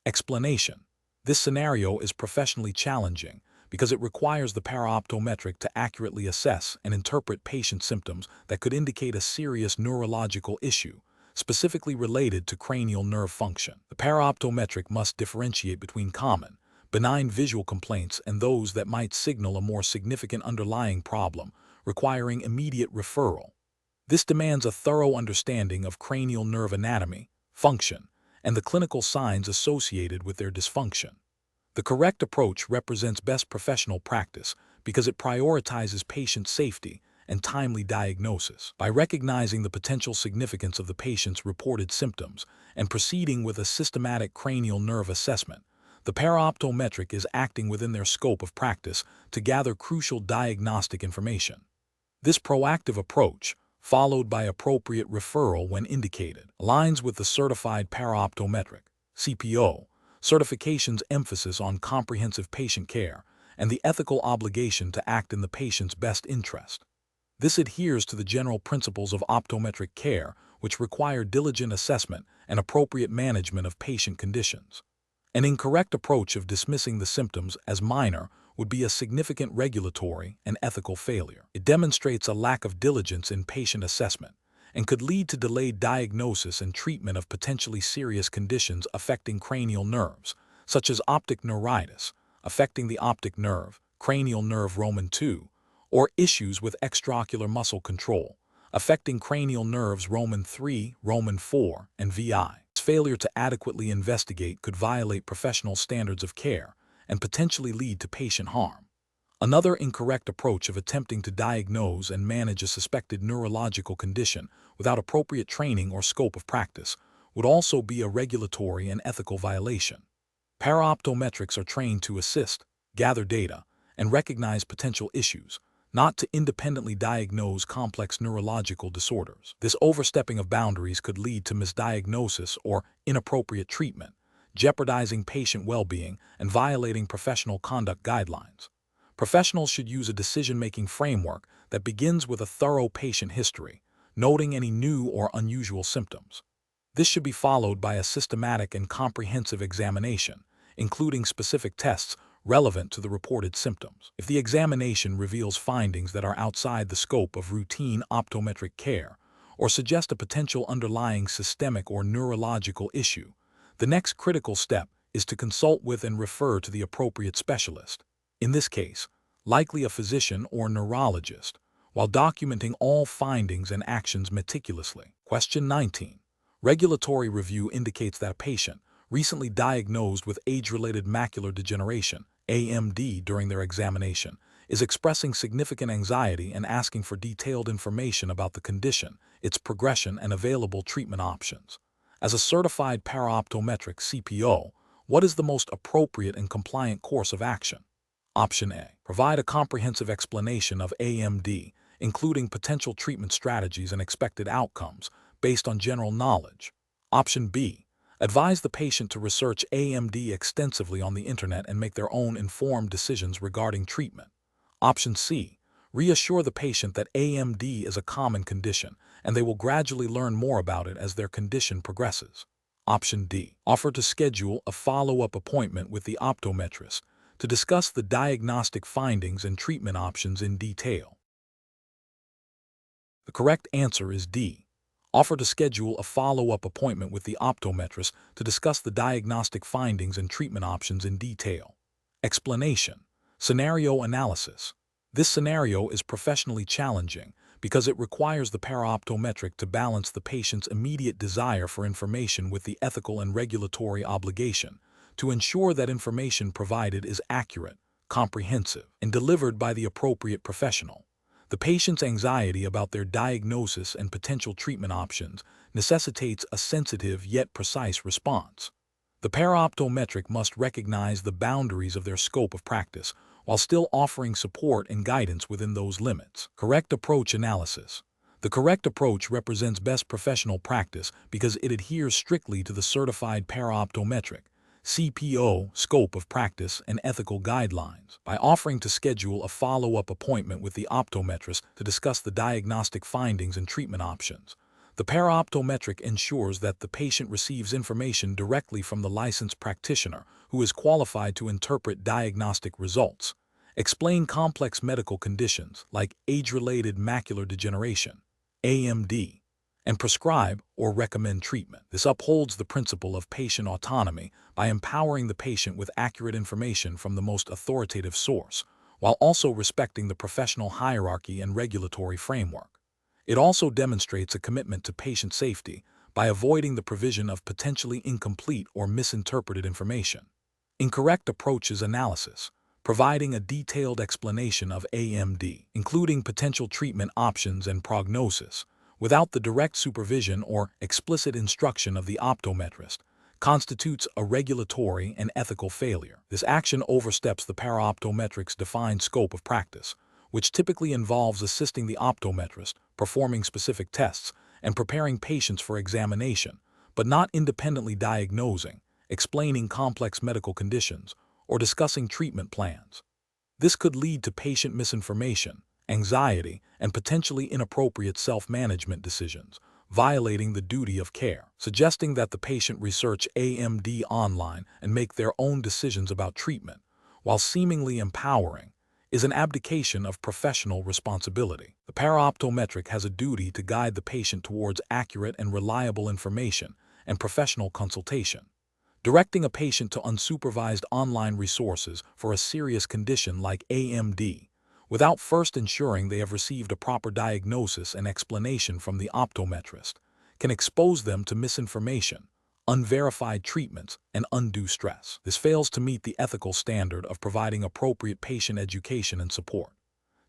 Explanation. This scenario is professionally challenging because it requires the paraoptometric to accurately assess and interpret patient symptoms that could indicate a serious neurological issue, specifically related to cranial nerve function. The paraoptometric must differentiate between common, benign visual complaints and those that might signal a more significant underlying problem, requiring immediate referral. This demands a thorough understanding of cranial nerve anatomy, function, and the clinical signs associated with their dysfunction. The correct approach represents best professional practice because it prioritizes patient safety and timely diagnosis. By recognizing the potential significance of the patient's reported symptoms and proceeding with a systematic cranial nerve assessment, the paraoptometric is acting within their scope of practice to gather crucial diagnostic information. This proactive approach, followed by appropriate referral when indicated, aligns with the Certified Paraoptometric (CPO) certification's emphasis on comprehensive patient care and the ethical obligation to act in the patient's best interest. This adheres to the general principles of optometric care, which require diligent assessment and appropriate management of patient conditions. An incorrect approach of dismissing the symptoms as minor would be a significant regulatory and ethical failure. It demonstrates a lack of diligence in patient assessment and could lead to delayed diagnosis and treatment of potentially serious conditions affecting cranial nerves, such as optic neuritis, affecting the optic nerve, cranial nerve Roman II, or issues with extraocular muscle control, affecting cranial nerves Roman III, Roman IV, and VI. Failure to adequately investigate could violate professional standards of care and potentially lead to patient harm. Another incorrect approach of attempting to diagnose and manage a suspected neurological condition without appropriate training or scope of practice would also be a regulatory and ethical violation. Paraoptometrics are trained to assist, gather data, and recognize potential issues, not to independently diagnose complex neurological disorders. This overstepping of boundaries could lead to misdiagnosis or inappropriate treatment, jeopardizing patient well-being and violating professional conduct guidelines. Professionals should use a decision-making framework that begins with a thorough patient history, noting any new or unusual symptoms. This should be followed by a systematic and comprehensive examination, including specific tests relevant to the reported symptoms. If the examination reveals findings that are outside the scope of routine optometric care or suggest a potential underlying systemic or neurological issue, the next critical step is to consult with and refer to the appropriate specialist. In this case, likely a physician or neurologist, while documenting all findings and actions meticulously. Question 19. Regulatory review indicates that a patient recently diagnosed with age-related macular degeneration, AMD, during their examination, is expressing significant anxiety and asking for detailed information about the condition, its progression, and available treatment options. As a certified paraoptometric CPO, what is the most appropriate and compliant course of action? Option A. Provide a comprehensive explanation of AMD, including potential treatment strategies and expected outcomes based on general knowledge. Option B. Advise the patient to research AMD extensively on the internet and make their own informed decisions regarding treatment. Option C. Reassure the patient that AMD is a common condition and they will gradually learn more about it as their condition progresses. Option D. Offer to schedule a follow-up appointment with the optometrist to discuss the diagnostic findings and treatment options in detail. The correct answer is D. Offer to schedule a follow-up appointment with the optometrist to discuss the diagnostic findings and treatment options in detail. Explanation. Scenario analysis. This scenario is professionally challenging because it requires the paraoptometric to balance the patient's immediate desire for information with the ethical and regulatory obligation to ensure that information provided is accurate, comprehensive, and delivered by the appropriate professional. The patient's anxiety about their diagnosis and potential treatment options necessitates a sensitive yet precise response. The paraoptometric must recognize the boundaries of their scope of practice while still offering support and guidance within those limits. Correct approach analysis. The correct approach represents best professional practice because it adheres strictly to the certified paraoptometric CPO scope of practice and ethical guidelines. By offering to schedule a follow-up appointment with the optometrist to discuss the diagnostic findings and treatment options, the paraoptometric ensures that the patient receives information directly from the licensed practitioner who is qualified to interpret diagnostic results, explain complex medical conditions like age-related macular degeneration, AMD, and prescribe or recommend treatment. This upholds the principle of patient autonomy by empowering the patient with accurate information from the most authoritative source, while also respecting the professional hierarchy and regulatory framework. It also demonstrates a commitment to patient safety by avoiding the provision of potentially incomplete or misinterpreted information. Incorrect approaches analysis, providing a detailed explanation of AMD, including potential treatment options and prognosis, without the direct supervision or explicit instruction of the optometrist, constitutes a regulatory and ethical failure. This action oversteps the paraoptometric's defined scope of practice, which typically involves assisting the optometrist, performing specific tests, and preparing patients for examination, but not independently diagnosing, explaining complex medical conditions, or discussing treatment plans. This could lead to patient misinformation, anxiety, and potentially inappropriate self-management decisions, violating the duty of care. Suggesting that the patient research AMD online and make their own decisions about treatment, while seemingly empowering, is an abdication of professional responsibility. The paraoptometric has a duty to guide the patient towards accurate and reliable information and professional consultation. Directing a patient to unsupervised online resources for a serious condition like AMD, without first ensuring they have received a proper diagnosis and explanation from the optometrist, can expose them to misinformation, unverified treatments, and undue stress. This fails to meet the ethical standard of providing appropriate patient education and support.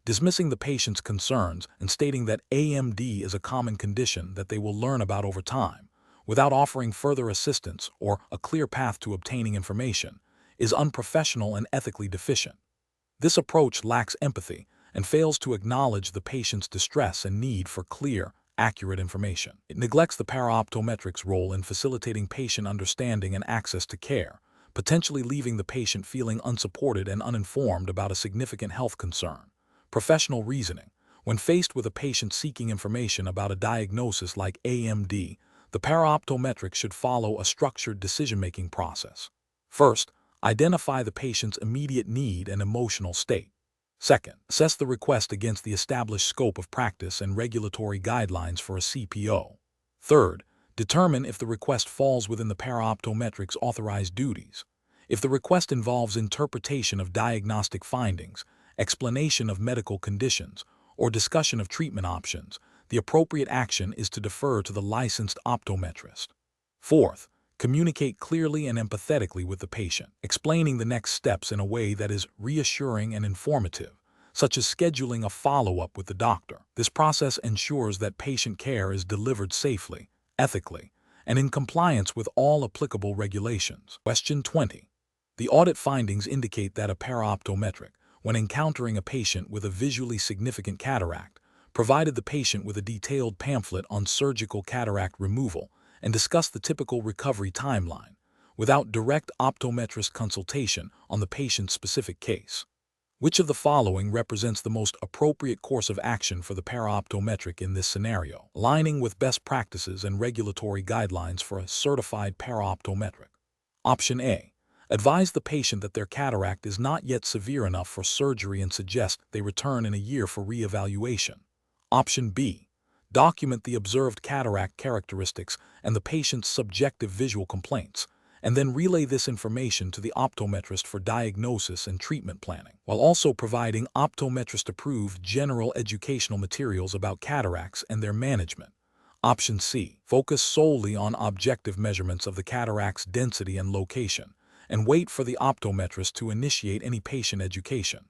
Dismissing the patient's concerns and stating that AMD is a common condition that they will learn about over time, without offering further assistance or a clear path to obtaining information, is unprofessional and ethically deficient. This approach lacks empathy and fails to acknowledge the patient's distress and need for clear, accurate information. It neglects the paraoptometric's role in facilitating patient understanding and access to care, potentially leaving the patient feeling unsupported and uninformed about a significant health concern. Professional reasoning. When faced with a patient seeking information about a diagnosis like AMD, the paraoptometric should follow a structured decision-making process. First, identify the patient's immediate need and emotional state. Second, assess the request against the established scope of practice and regulatory guidelines for a CPO. Third, determine if the request falls within the paraoptometric's authorized duties. If the request involves interpretation of diagnostic findings, explanation of medical conditions, or discussion of treatment options, the appropriate action is to defer to the licensed optometrist. Fourth, communicate clearly and empathetically with the patient, explaining the next steps in a way that is reassuring and informative, such as scheduling a follow-up with the doctor. This process ensures that patient care is delivered safely, ethically, and in compliance with all applicable regulations. Question 20. The audit findings indicate that a paraoptometric, when encountering a patient with a visually significant cataract, provided the patient with a detailed pamphlet on surgical cataract removal and discussed the typical recovery timeline, without direct optometrist consultation on the patient's specific case. Which of the following represents the most appropriate course of action for the paraoptometric in this scenario, aligning with best practices and regulatory guidelines for a certified paraoptometric? Option A. Advise the patient that their cataract is not yet severe enough for surgery and suggest they return in a year for re-evaluation. Option B. Document the observed cataract characteristics and the patient's subjective visual complaints, and then relay this information to the optometrist for diagnosis and treatment planning, while also providing optometrist-approved general educational materials about cataracts and their management. Option C. Focus solely on objective measurements of the cataract's density and location, and wait for the optometrist to initiate any patient education.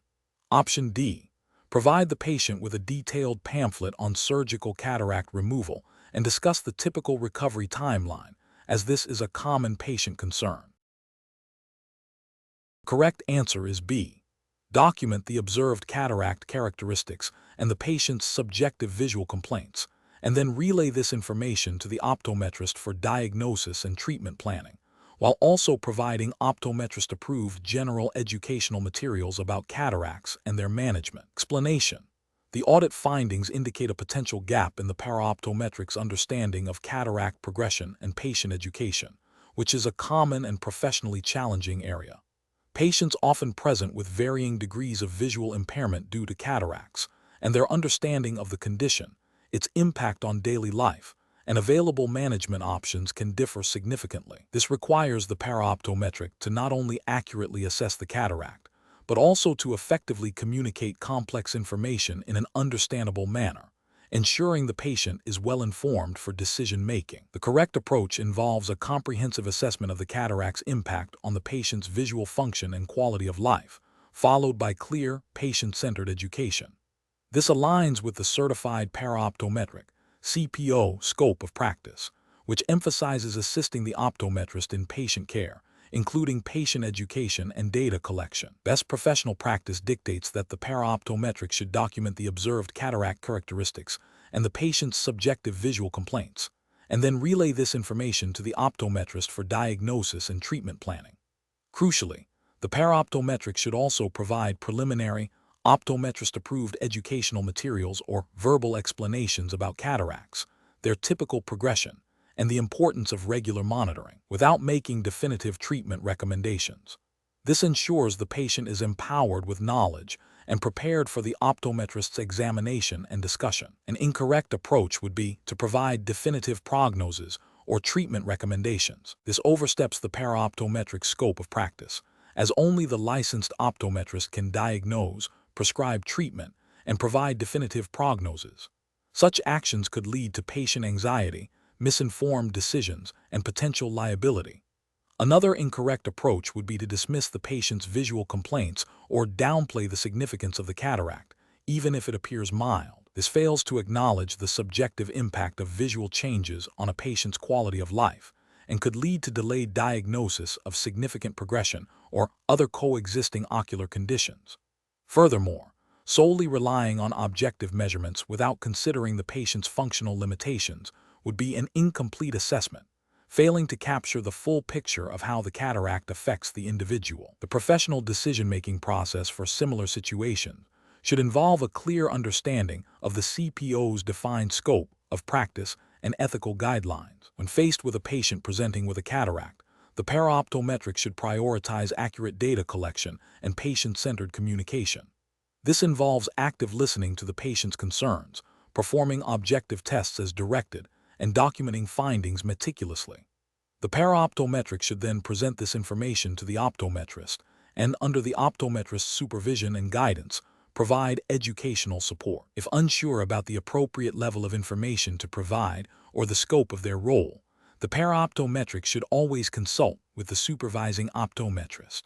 Option D. Provide the patient with a detailed pamphlet on surgical cataract removal and discuss the typical recovery timeline, as this is a common patient concern. Correct answer is B. Document the observed cataract characteristics and the patient's subjective visual complaints, and then relay this information to the optometrist for diagnosis and treatment planning, while also providing optometrist-approved general educational materials about cataracts and their management. Explanation. The audit findings indicate a potential gap in the paraoptometric's understanding of cataract progression and patient education, which is a common and professionally challenging area. Patients often present with varying degrees of visual impairment due to cataracts, and their understanding of the condition, its impact on daily life, and available management options can differ significantly. This requires the paraoptometric to not only accurately assess the cataract, but also to effectively communicate complex information in an understandable manner, ensuring the patient is well informed for decision-making. The correct approach involves a comprehensive assessment of the cataract's impact on the patient's visual function and quality of life, followed by clear, patient-centered education. This aligns with the Certified Paraoptometric (CPO) scope of practice, which emphasizes assisting the optometrist in patient care, including patient education and data collection. Best professional practice dictates that the paraoptometric should document the observed cataract characteristics and the patient's subjective visual complaints, and then relay this information to the optometrist for diagnosis and treatment planning. Crucially, the paraoptometric should also provide preliminary, optometrist-approved educational materials or verbal explanations about cataracts, their typical progression, and the importance of regular monitoring, without making definitive treatment recommendations. This ensures the patient is empowered with knowledge and prepared for the optometrist's examination and discussion. An incorrect approach would be to provide definitive prognoses or treatment recommendations. This oversteps the paraoptometric scope of practice, as only the licensed optometrist can diagnose, prescribe treatment, and provide definitive prognoses. Such actions could lead to patient anxiety, misinformed decisions, and potential liability. Another incorrect approach would be to dismiss the patient's visual complaints or downplay the significance of the cataract, even if it appears mild. This fails to acknowledge the subjective impact of visual changes on a patient's quality of life and could lead to delayed diagnosis of significant progression or other coexisting ocular conditions. Furthermore, solely relying on objective measurements without considering the patient's functional limitations would be an incomplete assessment, failing to capture the full picture of how the cataract affects the individual. The professional decision-making process for similar situations should involve a clear understanding of the CPO's defined scope of practice and ethical guidelines. When faced with a patient presenting with a cataract, the paraoptometric should prioritize accurate data collection and patient-centered communication. This involves active listening to the patient's concerns, performing objective tests as directed, and documenting findings meticulously. The paraoptometric should then present this information to the optometrist and, under the optometrist's supervision and guidance, provide educational support. If unsure about the appropriate level of information to provide or the scope of their role, the paraoptometric should always consult with the supervising optometrist.